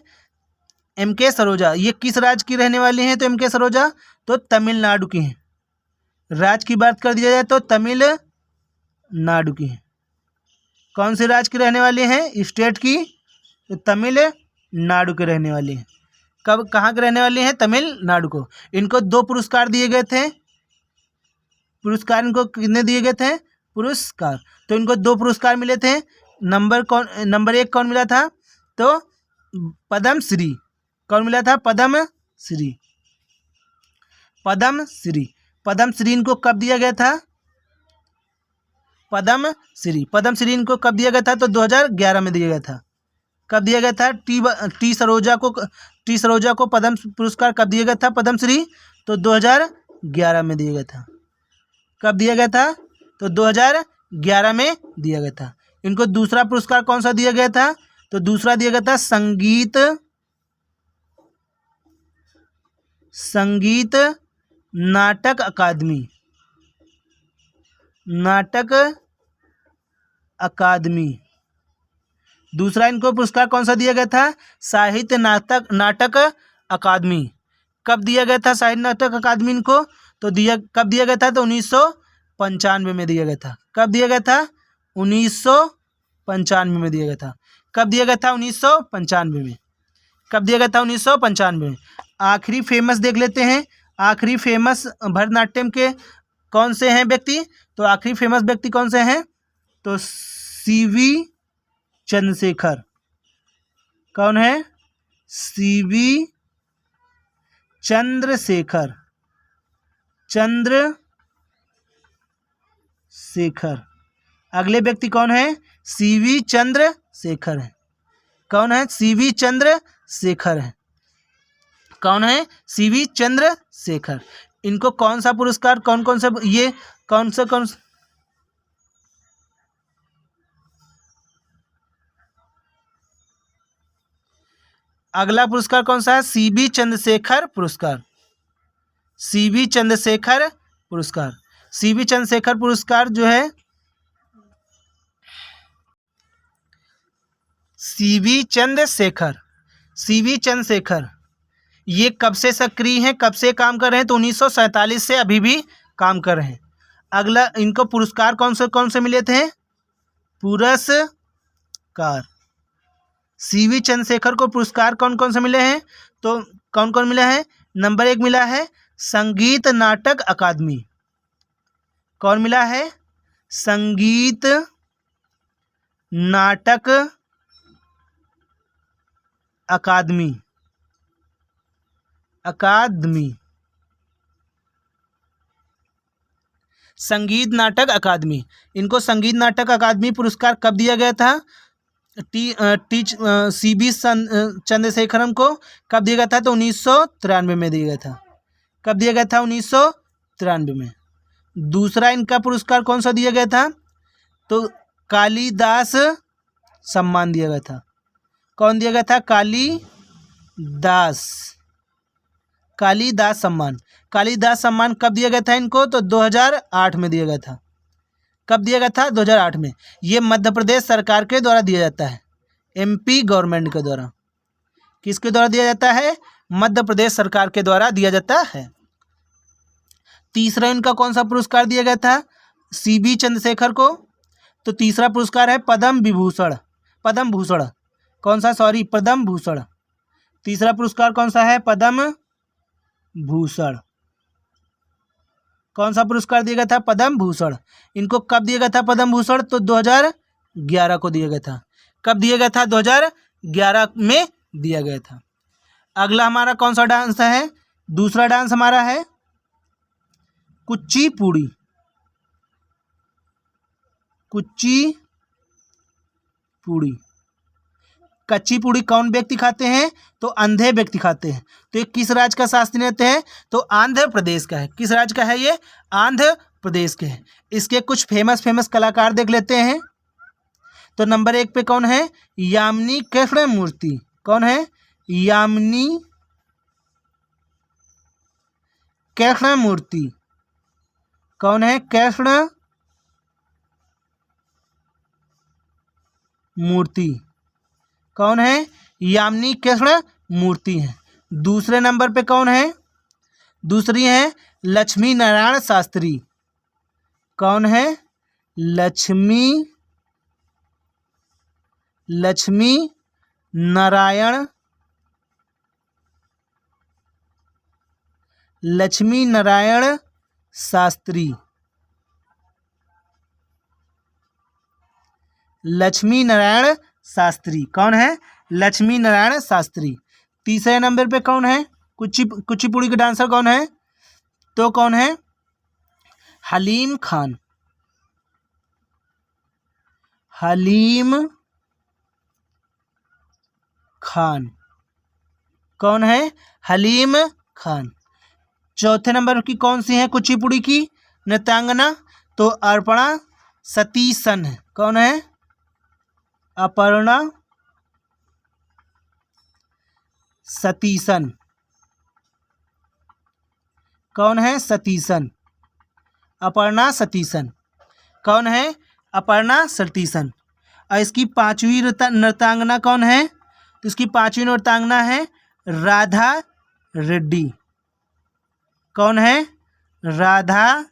MK सरोजा ये किस राज्य की रहने वाली हैं? तो MK सरोजा तो तमिलनाडु की हैं। राज्य की बात कर दिया जाए तो तमिलनाडु की हैं। कौन से राज्य के रहने वाले हैं? स्टेट की। तो तमिलनाडु के रहने वाले हैं। कब कहाँ के रहने वाले हैं? तमिलनाडु को। इनको 2 पुरस्कार दिए गए थे। पुरस्कार इनको कितने दिए गए थे? पुरस्कार तो इनको 2 पुरस्कार मिले थे। नंबर 1 कौन मिला था? तो पद्म श्री। कौन मिला था? पद्म श्री। पद्म श्री इनको कब दिया गया था? पद्म श्री इनको कब दिया गया था? तो 2011 में दिया गया था। कब दिया गया था? टी सरोजा को पद्म पुरस्कार कब दिया गया था? पद्म श्री तो 2011 में दिया गया था। कब दिया गया था? तो 2011 में दिया गया था। इनको दूसरा पुरस्कार कौन सा दिया गया था? तो दूसरा दिया गया था संगीत संगीत नाटक अकादमी, नाटक अकादमी। दूसरा इनको पुरस्कार कौन सा दिया गया था? साहित्य नाटक अकादमी। कब दिया गया था साहित्य नाटक अकादमी इनको? तो कब दिया गया था? तो 1995 में दिया गया था। कब दिया गया था? 1995 में दिया गया था। कब दिया गया था? 1995 में। कब दिया गया था? 1995 में। आखिरी फेमस देख लेते हैं। आखिरी फेमस भरतनाट्यम के कौन से हैं व्यक्ति? तो आखिरी फेमस व्यक्ति कौन से हैं? तो सीवी चंद्रशेखर। कौन है? सीवी चंद्रशेखर। चंद्रशेखर। अगले व्यक्ति कौन है? सीवी चंद्रशेखर है। कौन है? सीवी चंद्रशेखर है। कौन है? सीवी चंद्रशेखर। इनको कौन सा पुरस्कार, कौन कौन से, ये कौन से अगला पुरस्कार कौन सा है? सीवी चंद्रशेखर पुरस्कार। सीवी चंद्रशेखर पुरस्कार। सीवी चंद्रशेखर पुरस्कार जो है, सीवी चंद्रशेखर, सीवी चंद्रशेखर ये कब से सक्रिय हैं, कब से काम कर रहे हैं? तो 1947 से अभी भी काम कर रहे हैं। अगला इनको पुरस्कार कौन से मिले थे? पुरस्कार। सीवी चंद्रशेखर को पुरस्कार कौन कौन से मिले हैं? तो कौन कौन मिला है? नंबर 1 मिला है संगीत नाटक अकादमी। कौन मिला है? संगीत नाटक अकादमी। अकादमी, संगीत नाटक अकादमी। इनको संगीत नाटक अकादमी पुरस्कार कब दिया गया था? सीवी चंद्रशेखरम को कब दिया गया था? तो 1993 में दिया गया था। कब दिया गया था? 1993 में। दूसरा इनका पुरस्कार कौन सा दिया गया था? तो कालिदास सम्मान दिया गया था। कौन दिया गया था? कालिदास सम्मान। कालिदास सम्मान कब दिया गया था इनको? तो 2008 में दिया गया था। कब दिया गया था? 2008 में। ये मध्य प्रदेश सरकार के द्वारा दिया जाता है, एमपी गवर्नमेंट के द्वारा। किसके द्वारा दिया जाता है? मध्य प्रदेश सरकार के द्वारा दिया जाता है। तीसरा इनका कौन सा पुरस्कार दिया गया था सीवी चंद्रशेखर को? तो तीसरा पुरस्कार है पद्म विभूषण। पद्म भूषण कौन सा? सॉरी, पद्म भूषण। तीसरा पुरस्कार कौन सा है? पद्म भूषण। कौन सा पुरस्कार दिया गया था? पद्म भूषण। इनको कब दिया गया था पद्म भूषण? तो 2011 को दिया गया था। कब दिया गया था? 2011 में दिया गया था। अगला हमारा कौन सा डांस है? दूसरा डांस हमारा है कुचिपुड़ी। कुचिपुड़ी। कच्चीपुड़ी कौन व्यक्ति खाते हैं? तो अंधे व्यक्ति खाते हैं। तो ये किस राज्य का शास्त्रीय नृत्य है? तो आंध्र प्रदेश का है। किस राज्य का है ये? आंध्र प्रदेश के है। इसके कुछ फेमस कलाकार देख लेते हैं। तो नंबर 1 पे कौन है? यामिनी कृष्णमूर्ति। कौन है? यामिनी कृष्णमूर्ति। कौन है? कृष्णमूर्ति। कौन है? यामिनी कृष्णमूर्ति है। दूसरे नंबर पे कौन है? दूसरी है लक्ष्मी नारायण शास्त्री। कौन है? लक्ष्मी नारायण शास्त्री। लक्ष्मी नारायण शास्त्री। कौन है? लक्ष्मी नारायण शास्त्री। तीसरे नंबर पे कौन है? कुचिपुड़ी के डांसर कौन है? तो कौन है? हलीम खान। हलीम खान। कौन है? हलीम खान। चौथे नंबर की कौन सी है कुचिपुड़ी की नृत्यांगना? तो अर्पणा सतीशन है। कौन है? अपर्णा सतीशन। कौन है? सतीशन, अपर्णा सतीशन। कौन है? अपर्णा सतीशन। और इसकी पांचवी नृत्यांगना कौन है? तो इसकी पांचवी नृत्यांगना है राधा रेड्डी। कौन है? राधा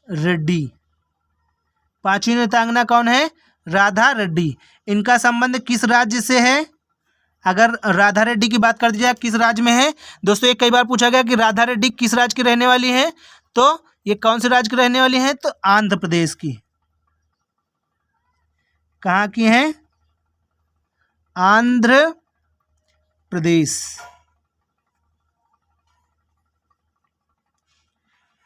रेड्डी। पांचवी नृत्यांगना कौन है? राधा रेड्डी। इनका संबंध किस राज्य से है? अगर राधा रेड्डी की बात कर दी जाए किस राज्य में है? दोस्तों ये कई बार पूछा गया कि राधा रेड्डी किस राज्य की रहने वाली है, तो ये कौन से राज्य की रहने वाली है? तो आंध्र प्रदेश की। कहाँ की है? आंध्र प्रदेश।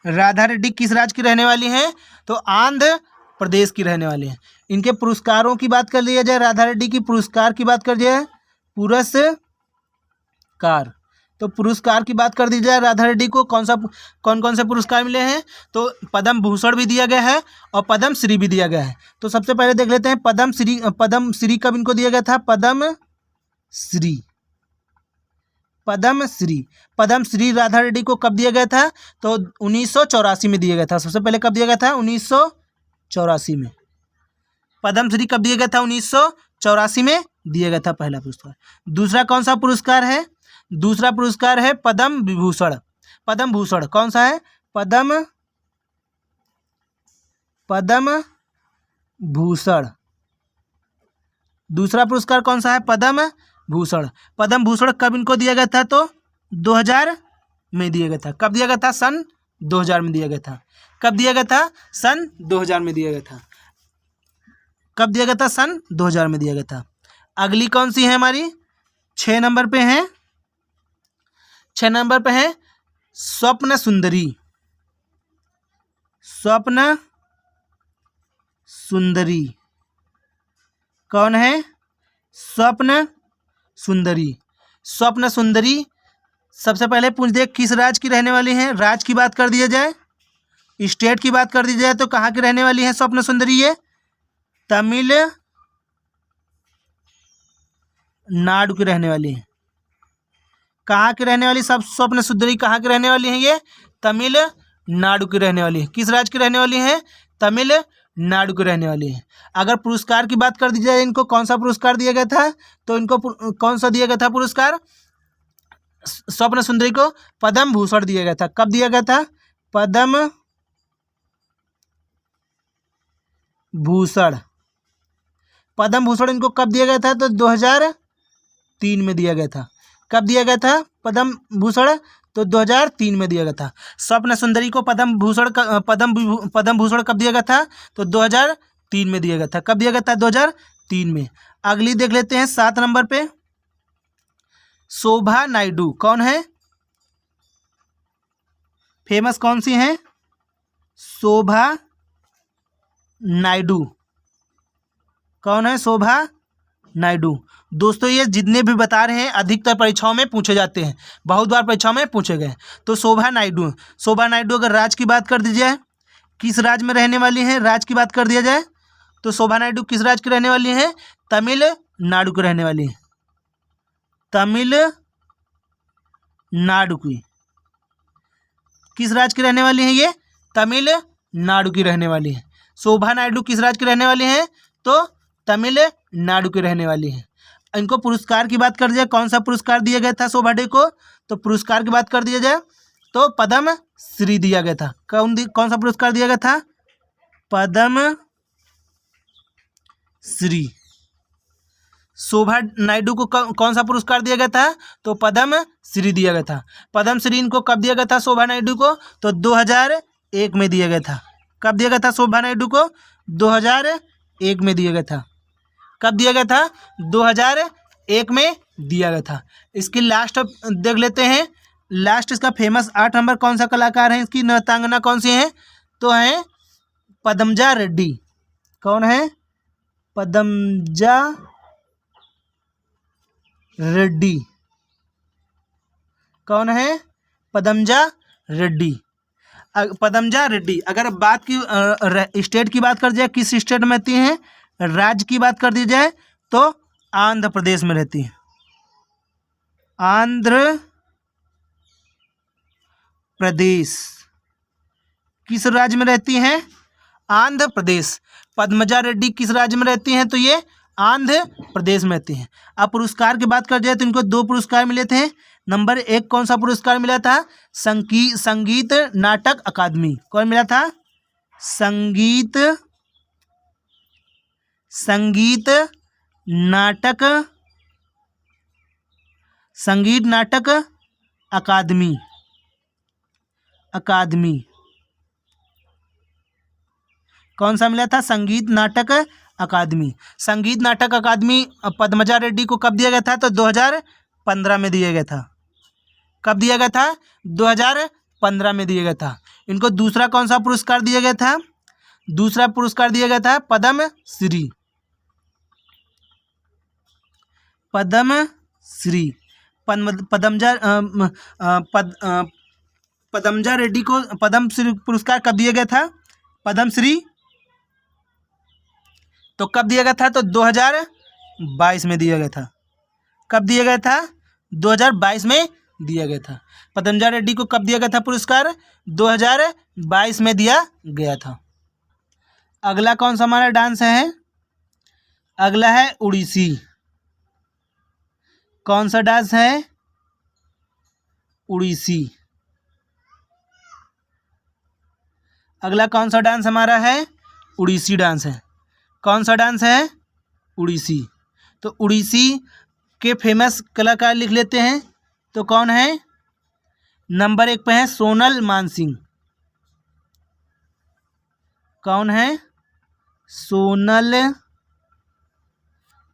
राधा रेड्डी किस राज्य की रहने वाली हैं? तो आंध्र प्रदेश की रहने वाली हैं। इनके पुरस्कारों की बात कर लिया जाए, राधा रेड्डी की पुरस्कार की बात कर दी जाए, पुरस्कार, तो पुरस्कार की बात कर दी जाए राधा रेड्डी को कौन कौन से पुरस्कार मिले हैं? तो पद्म भूषण भी दिया गया है और पद्म श्री भी दिया गया है। तो सबसे पहले देख लेते हैं पद्म श्री कब इनको दिया गया था? पद्म श्री राधा रेड्डी को कब दिया गया था? तो 1984 में दिया गया था। सबसे पहले कब दिया गया था? 1984 में। पद्म श्री कब दिया गया था? 1984 में दिया गया था पहला पुरस्कार। दूसरा कौन सा पुरस्कार है? दूसरा पुरस्कार है पद्म विभूषण। पद्म भूषण कौन सा है? पद्म भूषण। दूसरा पुरस्कार कौन सा है? पद्म भूषण। पद्म भूषण कब इनको दिया गया था? तो 2000 में दिया गया था। कब दिया गया था? सन 2000 में दिया गया था। कब दिया गया था? सन 2000 में दिया गया था। कब दिया गया था? सन 2000 में दिया गया था। अगली कौन सी है हमारी? 6 नंबर पे है। 6 नंबर पे है स्वप्न सुंदरी। स्वप्न सुंदरी कौन है? स्वप्न सुंदरी। स्वप्न सुंदरी सबसे पहले पूछ दे किस राज्य की रहने वाली है? राज्य की बात कर दिया जाए, स्टेट की बात कर दी जाए तो कहाँ की रहने वाली है स्वप्न सुंदरी? ये तमिलनाडु की रहने वाली है। कहाँ की रहने वाली? सब स्वप्न सुंदरी कहाँ की रहने वाली है? ये तमिलनाडु की रहने वाली है। किस राज्य की रहने वाली है? तमिलनाडु की रहने वाली है। अगर पुरस्कार की बात कर दी जाए, इनको कौन सा पुरस्कार दिया गया था? तो इनको कौन सा दिया गया था पुरस्कार? स्वप्न सुंदरी को पद्म भूषण दिया गया था। कब दिया गया था? पद्म भूषण। पद्म भूषण इनको कब दिया गया था? तो 2003 में दिया गया था। कब दिया गया था पद्म भूषण? तो 2003 में दिया गया था। स्वप्न सुंदरी को पद्म भूषण कब दिया गया था? तो 2003 में दिया गया था। कब दिया गया था? 2003 में। अगली देख लेते हैं 7 नंबर पे शोभा नायडू। कौन है? फेमस कौन सी है? शोभा नायडू। कौन है? शोभा नायडू। दोस्तों ये जितने भी बता रहे हैं अधिकतर परीक्षाओं में पूछे जाते हैं, बहुत बार परीक्षाओं में पूछे गए। तो शोभा नायडू अगर राज्य की बात कर दी जाए, किस राज्य में रहने वाली है? राज्य की बात कर दिया जाए तो शोभा नायडू किस राज्य की रहने वाली है? तमिलनाडु की रहने वाली है। तमिलनाडु की। किस राज्य की रहने वाली है? ये तमिलनाडु की रहने वाली है। शोभा नायडू किस राज्य की रहने वाली है? तो तमिलनाडु की रहने वाली है। इनको पुरस्कार की बात कर दिया, कौन सा पुरस्कार दिया गया था शोभा डे को? तो पुरस्कार की बात कर दिया जाए तो पद्म श्री दिया गया था। कौन सा पुरस्कार दिया गया था? पद्म श्री। शोभा नायडू को कौन सा पुरस्कार दिया गया था? तो पद्म श्री दिया गया था। पद्म श्री इनको कब दिया गया था शोभा नायडू को? तो 2001 में दिया गया था। कब दिया गया था शोभा नायडू को? 2001 में दिया गया था। कब दिया गया था? 2001 में दिया गया था। इसकी लास्ट देख लेते हैं। लास्ट इसका फेमस 8 नंबर कौन सा कलाकार है? इसकी नृत्यांगना कौन सी है? तो है पद्मजा रेड्डी। कौन है? पद्मजा रेड्डी। कौन है? पद्मजा रेड्डी। पद्मजा रेड्डी अगर बात की स्टेट की बात कर जाए, किस स्टेट में रहती हैं? राज्य की बात कर दी जाए तो आंध्र प्रदेश में रहती है। आंध्र प्रदेश। किस राज्य में रहती हैं? आंध्र प्रदेश। पद्मजा रेड्डी किस राज्य में रहती हैं? तो ये आंध्र प्रदेश में रहती हैं। अब पुरस्कार की बात कर जाए तो इनको 2 पुरस्कार मिले थे। नंबर 1 कौन सा पुरस्कार मिला था? संगीत नाटक अकादमी। कौन मिला था? संगीत नाटक अकादमी। कौन सा मिला था? संगीत नाटक अकादमी। संगीत नाटक अकादमी पद्मजा रेड्डी को कब दिया गया था? तो 2015 में दिया गया था। कब दिया गया था? 2015 में दिया गया था। इनको दूसरा कौन सा पुरस्कार दिया गया था? दूसरा पुरस्कार दिया गया था पद्मश्री। पद्मजा रेड्डी को पद्मश्री पुरस्कार कब दिया गया था? पद्मश्री तो कब दिया गया था? तो 2022 में दिया गया था। कब दिया गया था? 2022 में दिया गया था। पद्मजा रेड्डी को कब दिया गया था पुरस्कार? 2022 में दिया गया था। अगला कौन सा हमारा डांस है? अगला है उड़ीसी। कौन सा डांस है? उड़ीसी। अगला कौन सा डांस हमारा है? उड़ीसी डांस है। कौन सा डांस है? उड़ीसी। तो उड़ीसी के फेमस कलाकार लिख लेते हैं। तो कौन है? नंबर 1 पे है सोनल मानसिंह। कौन है? सोनल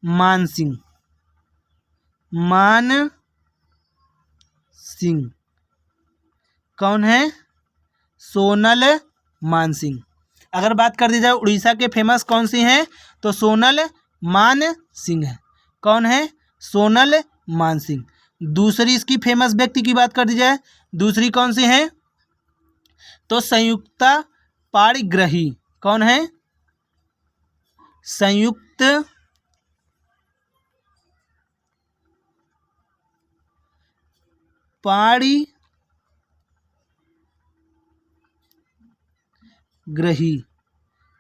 मानसिंह। कौन है? सोनल मानसिंह। अगर बात कर दी जाए उड़ीसा के फेमस कौन सी हैं? तो सोनल मानसिंह है। कौन है? सोनल मानसिंह। दूसरी इसकी फेमस व्यक्ति की बात कर दी जाए, दूसरी कौन सी है? तो संयुक्ता पाणिग्राही। कौन है? संयुक्त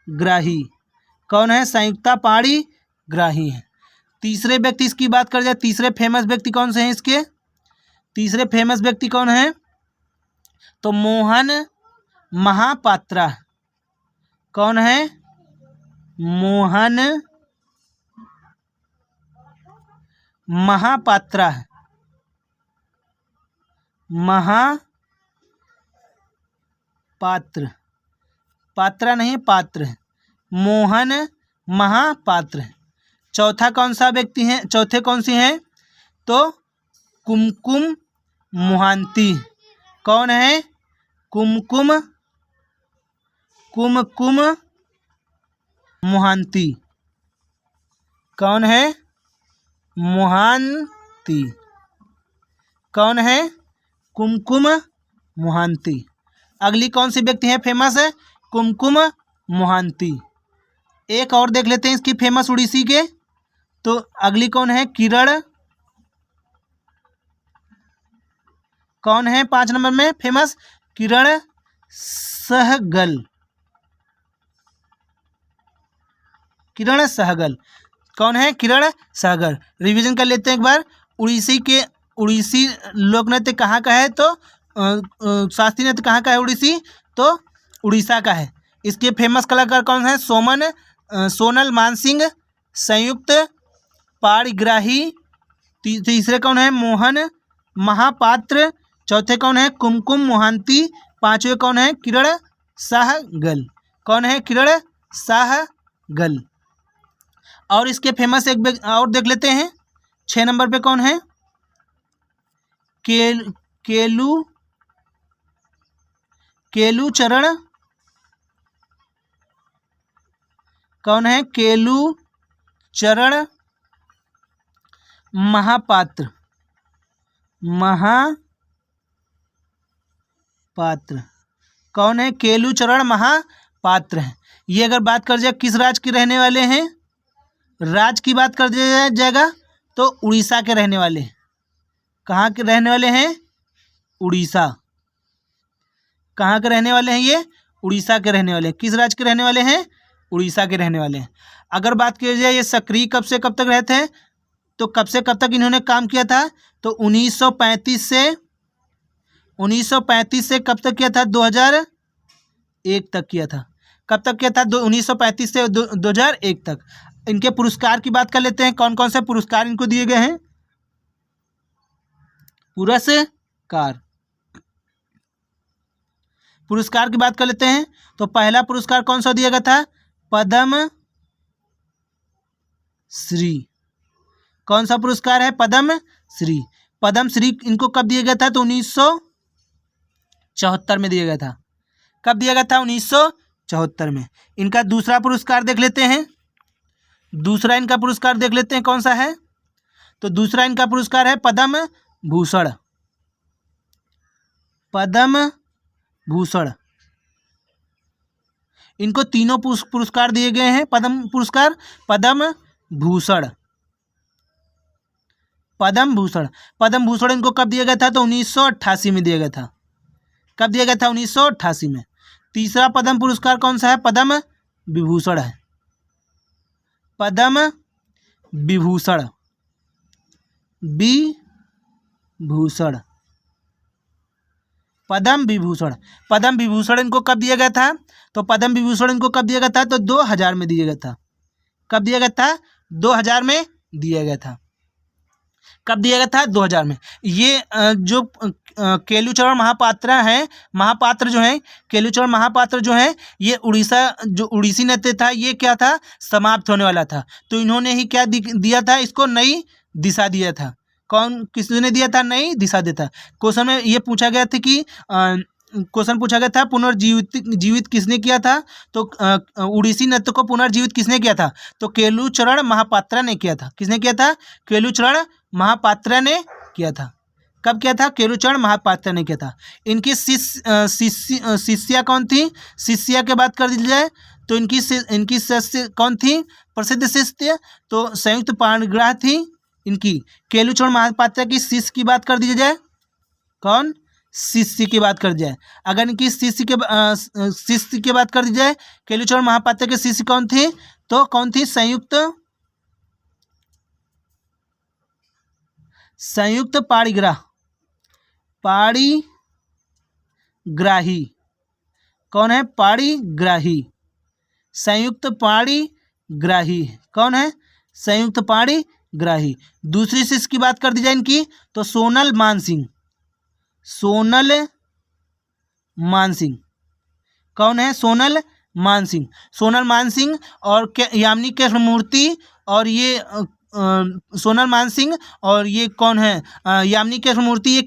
ग्राही। कौन है? संयुक्ता पाणिग्राही है। तीसरे व्यक्ति इसकी बात कर जाए, तीसरे फेमस व्यक्ति कौन से हैं इसके? तीसरे फेमस व्यक्ति कौन है? तो मोहन महापात्रा। कौन है? मोहन महापात्रा। पात्रा नहीं, पात्र। मोहन महापात्र। चौथा कौन सा व्यक्ति है? चौथे कौन सी हैं? तो कुमकुम मोहांती। कौन है? कुमकुम मोहांती। कौन है? मोहांती। कौन है? कुमकुम मोहांती। अगली कौन सी व्यक्ति है फेमस है? कुमकुम मोहांती। एक और देख लेते हैं इसकी फेमस उड़ीसी के। तो अगली कौन है? किरण। कौन है 5 नंबर में फेमस? किरण सहगल। कौन है? किरण सहगल। रिवीजन कर लेते हैं एक बार। उड़ीसी लोक नृत्य कहाँ का है? तो शास्त्रीय नृत्य कहाँ का है? उड़ीसी तो उड़ीसा का है। इसके फेमस कलाकार कौन है? सोनल मानसिंह, संयुक्त पाणिग्राही। तीसरे कौन है? मोहन महापात्र। चौथे कौन है? कुमकुम मोहांती। पांचवे कौन है? किरण सहगल। कौन है? किरण सहगल। और इसके फेमस एक और देख लेते हैं। 6 नंबर पे कौन है? केलू चरण। कौन है? केलू चरण महापात्र। कौन है? केलू चरण महापात्र है। ये अगर बात कर जाए किस राज्य के रहने वाले हैं? राज्य की बात कर दिया जाएगा तो उड़ीसा के रहने वाले। कहाँ के रहने वाले हैं? उड़ीसा। कहाँ के रहने वाले हैं ये? उड़ीसा के रहने वाले हैं। किस राज्य के रहने वाले हैं? उड़ीसा के रहने वाले हैं। अगर बात की जाए ये सक्रिय कब से कब तक रहे थे, तो कब से कब तक इन्होंने काम किया था? तो 1935 से कब तक किया था? 2001 तक किया था। कब तक किया था? 1935 से 2001 तक। इनके पुरस्कार की बात कर लेते हैं, कौन कौन से पुरस्कार इनको दिए गए हैं? पुरस्कार की बात कर लेते हैं। तो पहला पुरस्कार कौन सा दिया गया था? पद्म श्री। कौन सा पुरस्कार है? पद्म श्री। पद्म श्री इनको कब दिया गया था? तो 1974 में दिया गया था। कब दिया गया था? 1974 में। इनका दूसरा पुरस्कार देख लेते हैं। दूसरा इनका पुरस्कार देख लेते हैं कौन सा है? तो दूसरा इनका पुरस्कार है पद्म भूषण। पद्म भूषण। इनको तीनों पुरस्कार दिए गए हैं, पद्म पुरस्कार, पद्म भूषण। पद्म भूषण। पद्म भूषण इनको कब दिया गया था? तो 1988 में दिया गया था। कब दिया गया था? 1988 में। तीसरा पद्म पुरस्कार कौन सा है? पद्म विभूषण है। पद्म विभूषण। विभूषण। पद्म विभूषण। पद्म विभूषण इनको कब दिया गया था? तो पद्म विभूषण इनको कब दिया गया था? तो 2000 में दिया गया था। कब दिया गया था? 2000 में दिया गया था। कब दिया गया था? 2000 में। ये जो केलुचरण महापात्र जो है, केलुचरण महापात्र जो है, ये जो उड़ीसी नृत्य था, ये क्या था? समाप्त होने वाला था। तो इन्होंने ही क्या दिया था? इसको नई दिशा दिया था। किसने दिया था? नई दिशा देता। क्वेश्चन में ये पूछा गया था कि क्वेश्चन पूछा गया था पुनर्जीवित किसने किया था? तो उड़ीसी नृत्य को पुनर्जीवित किसने किया था? तो केलुचरण महापात्रा ने किया था। किसने किया था? केलुचरण महापात्रा ने किया था। कब किया था? केलुचरण महापात्रा ने किया था। इनकी शिष्या कौन थी? शिष्या की बात कर दी जाए तो इनकी शिष्य कौन थी? प्रसिद्ध शिष्य तो संयुक्त पाणिग्राह थी इनकी। केलुचरण महापात्रा की शिष्य की बात कर दी जाए, कौन? शिष्य की बात कर दी जाए। अगर इनकी शिष्य की बात कर दी जाए, केलुचरण महापात्रा के शिष्य कौन थे? तो कौन थी? संयुक्त पाणिग्राही। कौन है? पाणिग्राही। संयुक्त पाणिग्राही। कौन है? संयुक्त पाणिग्राही। दूसरी शिष्य की बात कर दी जाए इनकी तो सोनल मानसिंह। कौन है? सोनल मानसिंह और यामिनी कृष्णमूर्ति। और ये सोनल मानसिंह और ये कौन है? यामिनी कृष्णमूर्ति। ये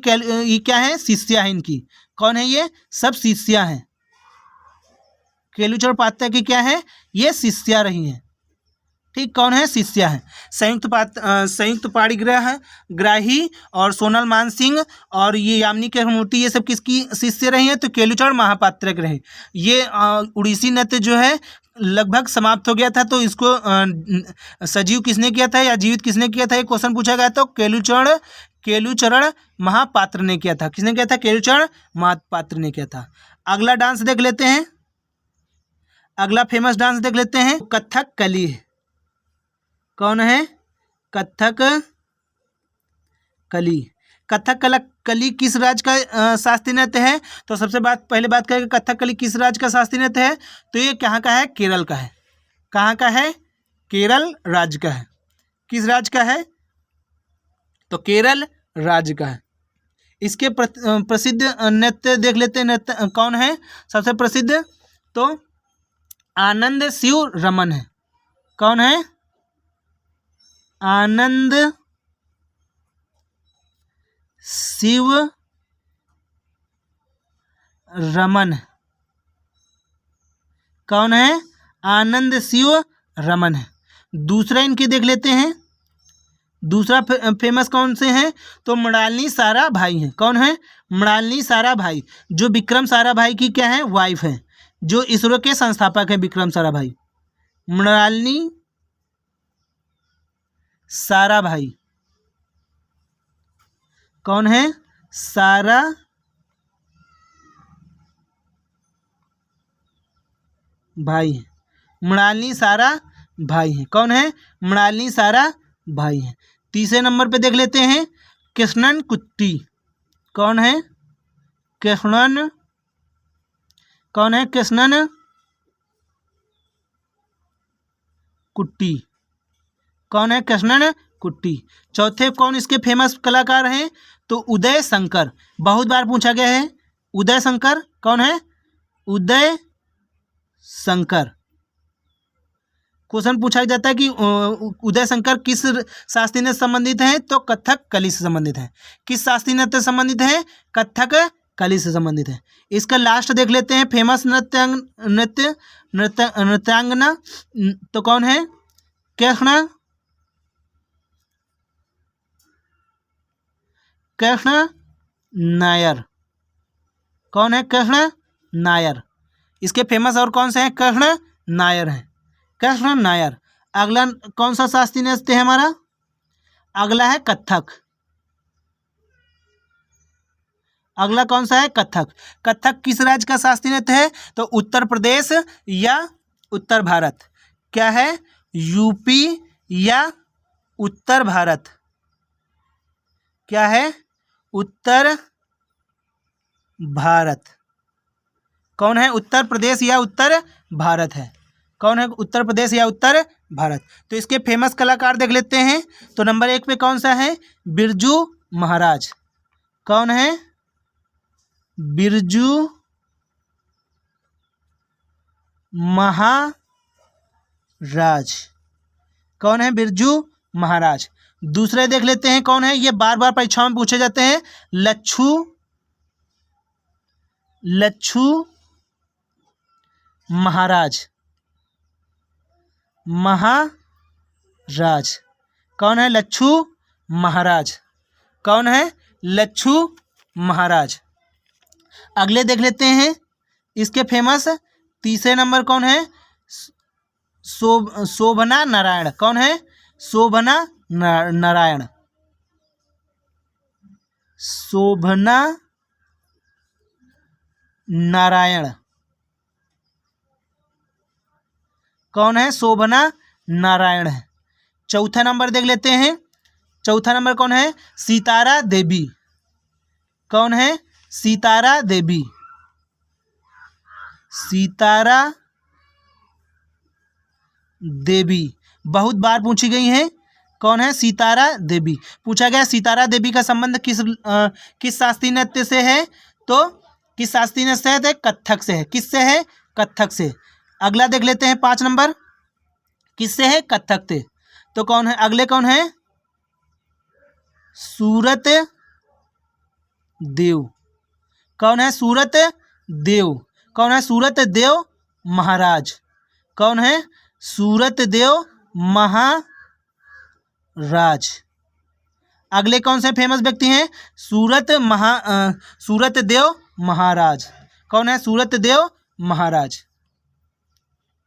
क्या है? शिष्या है इनकी। कौन है? ये सब शिष्या हैं। केलुचरण पात्रा की क्या है? ये शिष्या रही हैं। ठीक, कौन है? शिष्या है। संयुक्त पाणिग्राही और सोनल मानसिंह और ये यामिनी कृष्णमूर्ति, ये सब किसकी शिष्य रही हैं? तो केलुचरण महापात्रा के रहे। ये उड़ीसी नृत्य जो है लगभग समाप्त हो गया था, तो इसको सजीव किसने किया था या जीवित किसने किया था, ये क्वेश्चन पूछा गया। तो केलुचरण महापात्र ने किया था। किसने किया था? केलुचरण महापात्र ने किया था। अगला डांस देख लेते हैं। अगला फेमस डांस देख लेते हैं, कथकली। कौन है? कथकली किस राज्य का शास्त्रीय नृत्य है? तो सबसे पहले बात करेंगे कथकली किस राज्य का शास्त्रीय नृत्य है? तो ये कहाँ का है? केरल का है। कहाँ का है? केरल राज्य का है। किस राज्य का है? तो केरल राज्य का है। इसके प्रसिद्ध नृत्य देख लेते हैं। नृत्य कौन है सबसे प्रसिद्ध? तो आनंद शिव रमन है। कौन है? आनंद शिव रमन। कौन है? आनंद शिव रमन है। दूसरा इनके देख लेते हैं। दूसरा फेमस कौन से हैं? तो मृणालिनी साराभाई हैं। कौन है? मृणालिनी साराभाई, जो विक्रम साराभाई की क्या है? वाइफ है, जो इसरो के संस्थापक है विक्रम साराभाई। मृणालिनी साराभाई। कौन है? भाई है। मृणालिनी सारा भाई है। कौन है? मृणालिनी सारा भाई है। तीसरे नंबर पे देख लेते हैं कृष्णन कुट्टी। कौन है? कृष्णन। कौन है? कृष्णन कुट्टी। कौन है? कृष्णन कुट्टी। चौथे कौन इसके फेमस कलाकार हैं? तो उदय शंकर, बहुत बार पूछा गया है। उदय शंकर कौन है? उदय शंकर। क्वेश्चन पूछा जाता है कि उदय शंकर किस शास्त्रीय नृत्य से संबंधित हैं? तो कथक कली से संबंधित हैं। किस शास्त्रीय नृत्य से संबंधित हैं? कथक कली से संबंधित है। इसका लास्ट देख लेते हैं फेमस नृत्यांगना। तो कौन है? कृष्ण नायर। कौन है? कृष्ण नायर। इसके फेमस और कौन से हैं? कृष्ण नायर हैं। कृष्ण नायर। अगला कौन सा शास्त्रीय नृत्य है हमारा? अगला है कथक। अगला कौन सा है? कथक। कथक किस राज्य का शास्त्रीय नृत्य है? तो उत्तर प्रदेश या उत्तर भारत। क्या है? यूपी या उत्तर भारत। क्या है? उत्तर भारत। कौन है? उत्तर प्रदेश या उत्तर भारत है। कौन है? उत्तर प्रदेश या उत्तर भारत। तो इसके फेमस कलाकार देख लेते हैं। तो नंबर 1 पे कौन सा है? बिरजू महाराज। कौन है? बिरजू महाराज। कौन है? बिरजू महाराज। दूसरे देख लेते हैं कौन है? ये बार बार परीक्षाओं में पूछे जाते हैं। लच्छू महाराज। महाराज। कौन है? लच्छू महाराज। कौन है? लच्छू महाराज। अगले देख लेते हैं इसके फेमस। तीसरे नंबर कौन है? शोभना नारायण। कौन है? शोभना नारायण। शोभना नारायण। कौन है? शोभना नारायण है। चौथा नंबर देख लेते हैं। चौथा नंबर कौन है? सितारा देवी। कौन है? सितारा देवी। सितारा देवी बहुत बार पूछी गई हैं। कौन है? सितारा देवी। पूछा गया सितारा देवी का संबंध किस शास्त्रीय नृत्य से है? तो किस शास्त्रीय नृत्य से है? कथक से है। किससे है? कथक से। अगला देख लेते हैं 5 नंबर। किससे है? कथक से। तो कौन है? अगले कौन है? सूरत देव। कौन है? सूरत देव। कौन है? सूरत देव महाराज। कौन है? सूरत देव महाराज। अगले कौन से फेमस व्यक्ति हैं? सूरत देव महाराज। कौन है? सूरत देव महाराज।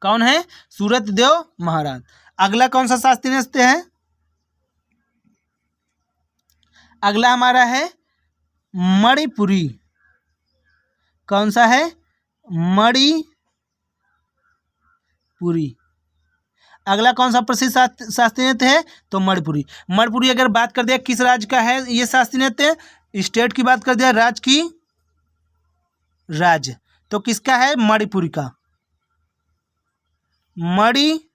कौन है? सूरत देव महाराज। अगला कौन सा शास्त्रीय नृत्य है? अगला हमारा है मणिपुरी। कौन सा है? मणिपुरी। अगला कौन सा प्रसिद्ध शास्त्रीय नृत्य है? तो मणिपुरी। मणिपुरी अगर बात कर दिया किस राज्य का है ये शास्त्रीय नृत्य? स्टेट की बात कर दिया, राज्य की राज्य। तो किसका है? मणिपुरी का। मणिपुर।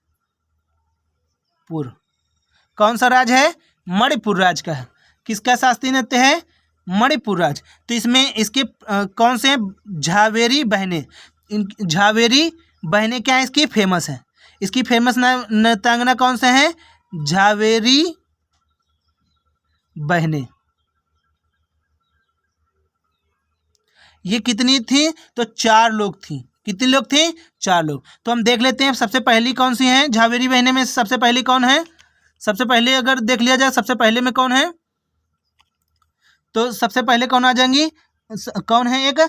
कौन सा राज्य है? मणिपुर राज्य का है। किसका शास्त्रीय नृत्य है? मणिपुर राज्य। तो इसमें इसके कौन से झावेरी बहनें? झावेरी बहनें क्या है इसकी? फेमस है। इसकी फेमस नृत्यांगना कौन से हैं? झावेरी बहनें। ये कितनी थी? तो 4 लोग थी। कितने लोग थे? 4 लोग। तो हम देख लेते हैं सबसे पहली कौन सी है झावेरी बहनें में। सबसे पहली कौन है? सबसे पहले अगर देख लिया जाए सबसे पहले में कौन है? तो सबसे पहले कौन आ जाएंगी? कौन है? एक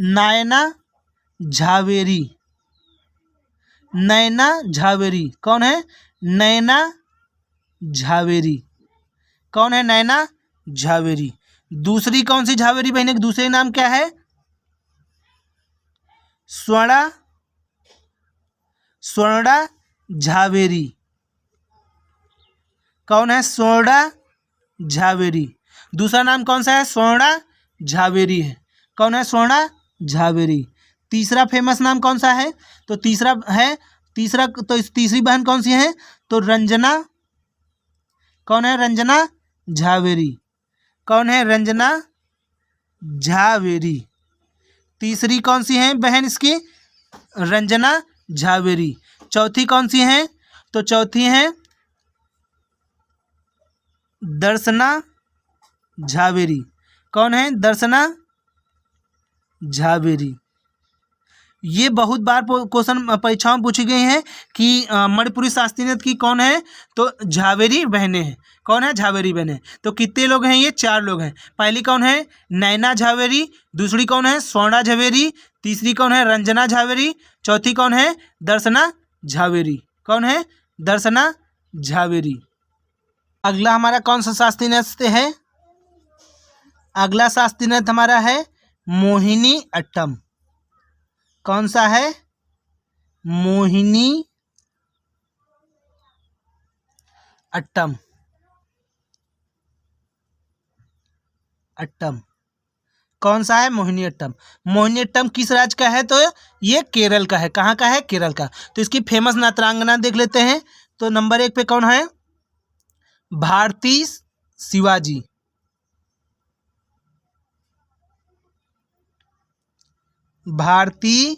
नायना झावेरी। नैना झावेरी। कौन है? नैना झावेरी। कौन है? नैना झावेरी। दूसरी कौन सी झावेरी बहन? दूसरे नाम क्या है? स्वर्णा स्वर्णा झावेरी। कौन है? स्वर्णा झावेरी। दूसरा नाम कौन सा है? स्वर्णा झावेरी है। कौन है? स्वर्णा झावेरी। तीसरा फेमस नाम कौन सा है? तो तीसरी बहन कौन सी है? तो रंजना। कौन है? रंजना झावेरी। कौन है? रंजना झावेरी। तीसरी कौन सी है बहन इसकी? रंजना झावेरी। चौथी कौन सी है? तो चौथी है दर्शना झावेरी। कौन है? दर्शना झावेरी। ये बहुत बार क्वेश्चन परीक्षाओं में पूछी गई हैं कि मणिपुरी शास्त्रीय नृत्य की कौन है? तो झावेरी बहनें हैं। कौन है? झावेरी बहनें। तो कितने लोग हैं? ये 4 लोग हैं। पहली कौन है? नैना झावेरी। दूसरी कौन है? स्वर्णा झावेरी। तीसरी कौन है? रंजना झावेरी। चौथी कौन है? दर्शना झावेरी। कौन है? दर्शना झावेरी। अगला हमारा कौन सा शास्त्रीय नृत्य है? अगला शास्त्रीय नृत्य हमारा है मोहिनी अट्टम। कौन सा है? मोहिनी अट्टम। कौन सा है? मोहिनी अट्टम। मोहिनी अट्टम किस राज्य का है? तो ये केरल का है। कहाँ का है? केरल का। तो इसकी फेमस नृत्यांगना देख लेते हैं। तो नंबर 1 पे कौन है? भारती शिवाजी। भारती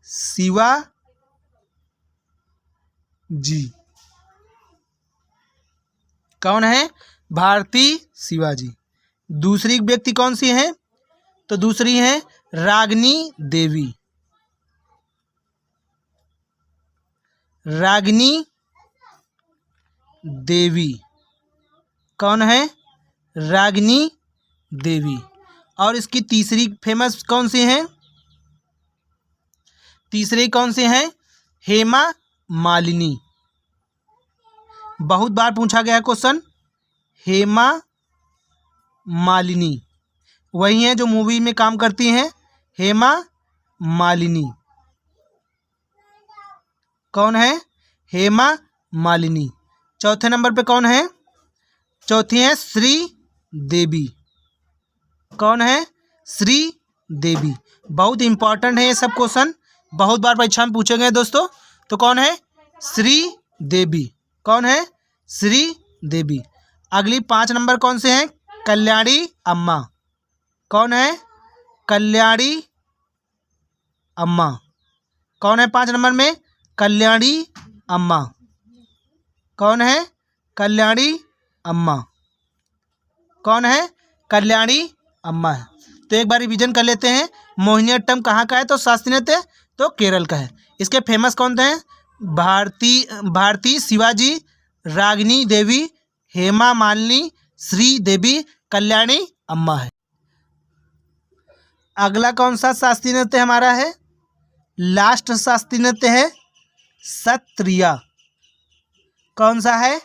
शिवा जी। कौन है? भारती शिवाजी। दूसरी व्यक्ति कौन सी है? तो दूसरी है रागिनी देवी। रागिनी देवी। कौन है? रागिनी देवी। और इसकी तीसरी फेमस कौन सी है? तीसरी कौन सी है? हेमा मालिनी। बहुत बार पूछा गया क्वेश्चन। हेमा मालिनी वही है जो मूवी में काम करती हैं। हेमा मालिनी। कौन है? हेमा मालिनी। चौथे नंबर पे कौन है? चौथी है श्री देवी। कौन है? श्री देवी। बहुत इंपॉर्टेंट है ये सब क्वेश्चन, बहुत बार परीक्षा में पूछे गए दोस्तों। तो कौन है? श्री देवी। कौन है? श्री देवी। अगली 5 नंबर कौन से हैं? कल्याणी अम्मा। कौन है? कल्याणी अम्मा। कौन है 5 नंबर में? कल्याणी अम्मा। कौन है? कल्याणी अम्मा। कौन है? कल्याणी अम्मा है। तो एक बार रिवीजन कर लेते हैं। मोहिनीअट्टम कहाँ का है? तो शास्त्रीय नृत्य तो केरल का है। इसके फेमस कौन थे? भारती शिवाजी, रागिनी देवी, हेमा मालिनी, श्री देवी, कल्याणी अम्मा है। अगला कौन सा शास्त्रीय नृत्य हमारा है? लास्ट शास्त्रीय नृत्य है सत्रिया। कौन सा है?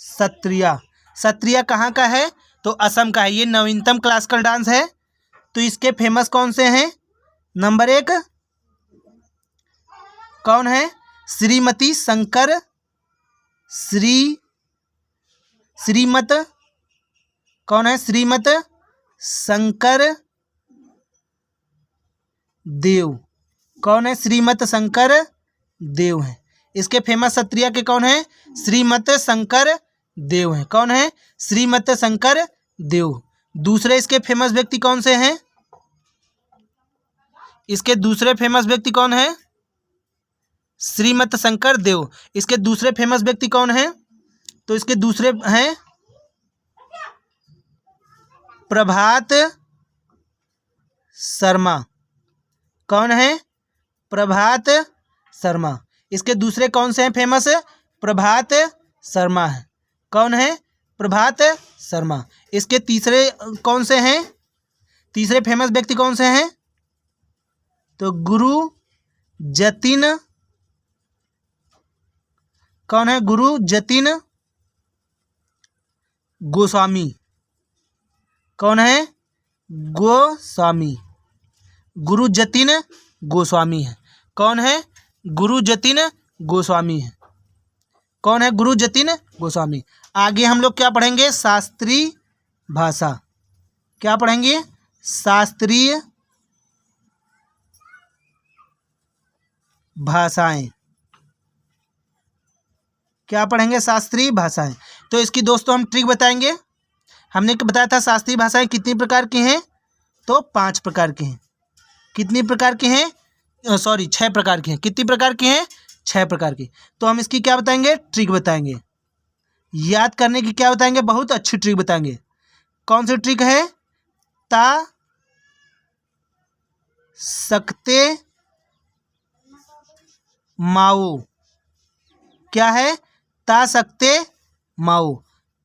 सत्रिया। सत्रिया कहाँ का है? तो असम का है। ये नवीनतम क्लासिकल डांस है। तो इसके फेमस कौन से हैं? नंबर 1 कौन है? श्रीमती शंकर श्रीमत। कौन है? श्रीमत शंकर देव। कौन है? श्रीमत शंकर देव है। इसके फेमस सत्रिया के कौन है? श्रीमत शंकर देव है। कौन है? श्रीमत शंकर देव। दूसरे इसके फेमस व्यक्ति कौन से हैं? इसके दूसरे फेमस व्यक्ति कौन है? श्रीमत शंकर देव। इसके दूसरे फेमस व्यक्ति कौन है? तो इसके दूसरे हैं प्रभात शर्मा। कौन है? प्रभात शर्मा। इसके दूसरे कौन से हैं फेमस? प्रभात शर्मा है। कौन है? प्रभात शर्मा। इसके तीसरे कौन से हैं? तीसरे फेमस व्यक्ति कौन से हैं? तो गुरु जतिन। कौन है? गुरु जतिन गोस्वामी। कौन है? गोस्वामी। गुरु जतिन गोस्वामी है। कौन है? गुरु जतिन गोस्वामी है। कौन है? गुरु जतिन गोस्वामी। आगे हम लोग क्या पढ़ेंगे? शास्त्रीय भाषा। क्या पढ़ेंगे? शास्त्रीय भाषाएं। क्या पढ़ेंगे? शास्त्रीय भाषाएं। तो इसकी दोस्तों हम ट्रिक बताएंगे। हमने बताया था शास्त्रीय भाषाएं कितनी प्रकार की हैं? तो 5 प्रकार की हैं। कितनी प्रकार की हैं? 6 प्रकार की हैं। कितनी प्रकार की हैं? 6 प्रकार की। तो हम इसकी क्या बताएंगे? ट्रिक बताएंगे। याद करने की क्या बताएंगे? बहुत अच्छी ट्रिक बताएंगे। कौन सी ट्रिक है? ता सकते माओ। क्या है? ता सकते माओ।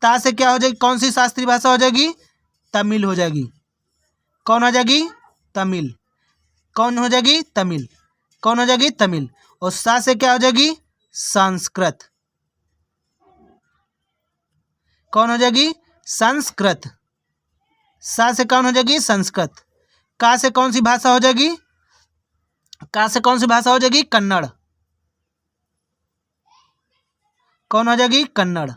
ता से क्या हो जाएगी? कौन सी शास्त्रीय भाषा हो जाएगी? तमिल हो जाएगी। कौन हो जाएगी? तमिल। कौन हो जाएगी? तमिल। कौन हो जाएगी? तमिल। और सा से क्या हो जाएगी? संस्कृत। कौन हो जाएगी? संस्कृत। सा से कौन हो जाएगी? संस्कृत। का से कौन सी भाषा हो जाएगी? का से कौन सी भाषा हो जाएगी? कन्नड़। कौन हो जाएगी? कन्नड़।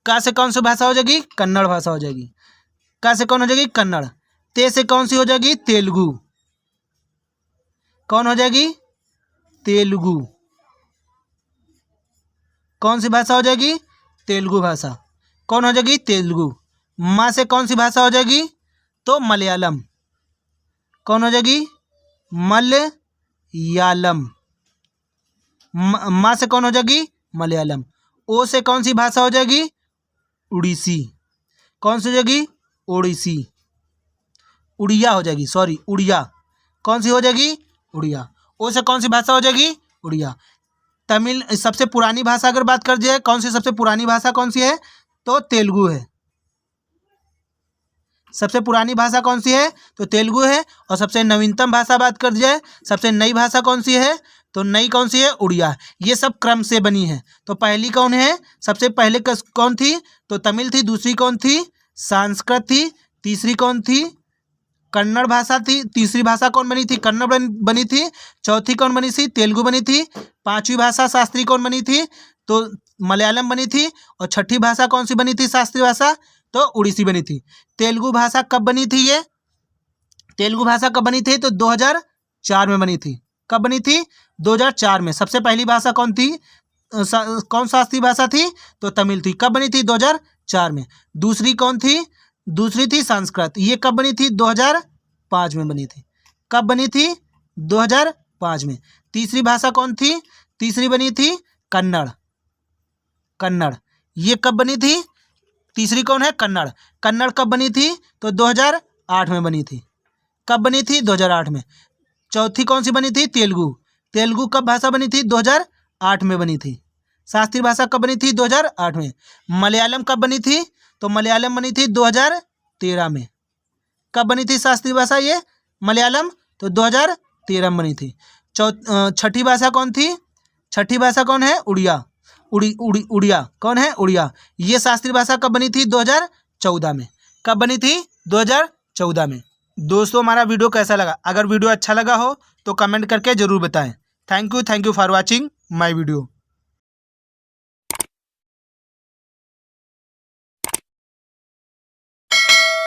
का से कौन सी भाषा हो जाएगी? कन्नड़ भाषा हो जाएगी। का से कौन हो जाएगी? कन्नड़। ते से कौन सी हो जाएगी? तेलुगु। कौन हो जाएगी? तेलुगु। कौन सी भाषा हो जाएगी? तेलुगु भाषा। कौन हो जाएगी? तेलुगु। माँ से कौन सी भाषा हो जाएगी? तो मलयालम। कौन हो जाएगी? मलयालम। माँ से कौन हो जाएगी? मलयालम। ओ से कौन सी भाषा हो जाएगी? उड़ीसी। कौन सी हो जाएगी? ओडिसी। उड़िया हो जाएगी, सॉरी उड़िया। कौन सी हो जाएगी? उड़िया। ओ से कौन सी भाषा हो जाएगी? उड़िया। तमिल सबसे पुरानी भाषा अगर बात कर जाए, कौन सी सबसे पुरानी भाषा कौन सी है? तो तेलुगु है। सबसे पुरानी भाषा कौन सी है? तो तेलुगु है। और सबसे नवीनतम भाषा बात कर जाए, सबसे नई भाषा कौन सी है? तो नई कौन सी है? उड़िया। ये सब क्रम से बनी है। तो पहली कौन है? सबसे पहले कौन थी? तो तमिल थी। दूसरी कौन थी? संस्कृत थी। तीसरी कौन थी? कन्नड़ भाषा थी। तीसरी भाषा कौन बनी थी? कन्नड़ बनी थी। चौथी कौन बनी थी? तेलुगु बनी थी। पांचवी भाषा शास्त्रीय कौन बनी थी? तो मलयालम बनी थी। और छठी भाषा कौन सी बनी थी शास्त्रीय भाषा? तो उड़ीसी बनी थी। तेलुगु भाषा कब बनी थी? ये तेलुगु भाषा कब बनी थी? तो 2004 में बनी थी। कब बनी थी? 2004 में। सबसे पहली भाषा कौन थी? कौन शास्त्रीय भाषा थी? तो तमिल थी। कब बनी थी? 2004 में। दूसरी कौन थी? दूसरी थी संस्कृत। ये कब बनी थी? 2005 में बनी थी। कब बनी थी? 2005 में। तीसरी भाषा कौन थी? तीसरी बनी थी कन्नड़। कन्नड़ ये कब बनी थी? तीसरी कौन है? कन्नड़। कन्नड़ कब बनी थी? तो 2008 में बनी थी। कब बनी थी? 2008 में। चौथी कौन सी बनी थी? तेलुगु। तेलुगु कब भाषा बनी थी? 2008 में बनी थी। शास्त्रीय भाषा कब बनी थी? 2008 में। मलयालम कब बनी थी? तो मलयालम बनी थी 2013 में। कब बनी थी शास्त्रीय भाषा ये मलयालम? तो 2013 में बनी थी। छठी भाषा कौन थी? छठी भाषा कौन है? उड़िया। उड़िया कौन है? उड़िया। ये शास्त्रीय भाषा कब बनी थी? 2014 में। कब बनी थी? 2014 में। दोस्तों हमारा वीडियो कैसा लगा? अगर वीडियो अच्छा लगा हो तो कमेंट करके ज़रूर बताएं। Thank you for watching my video.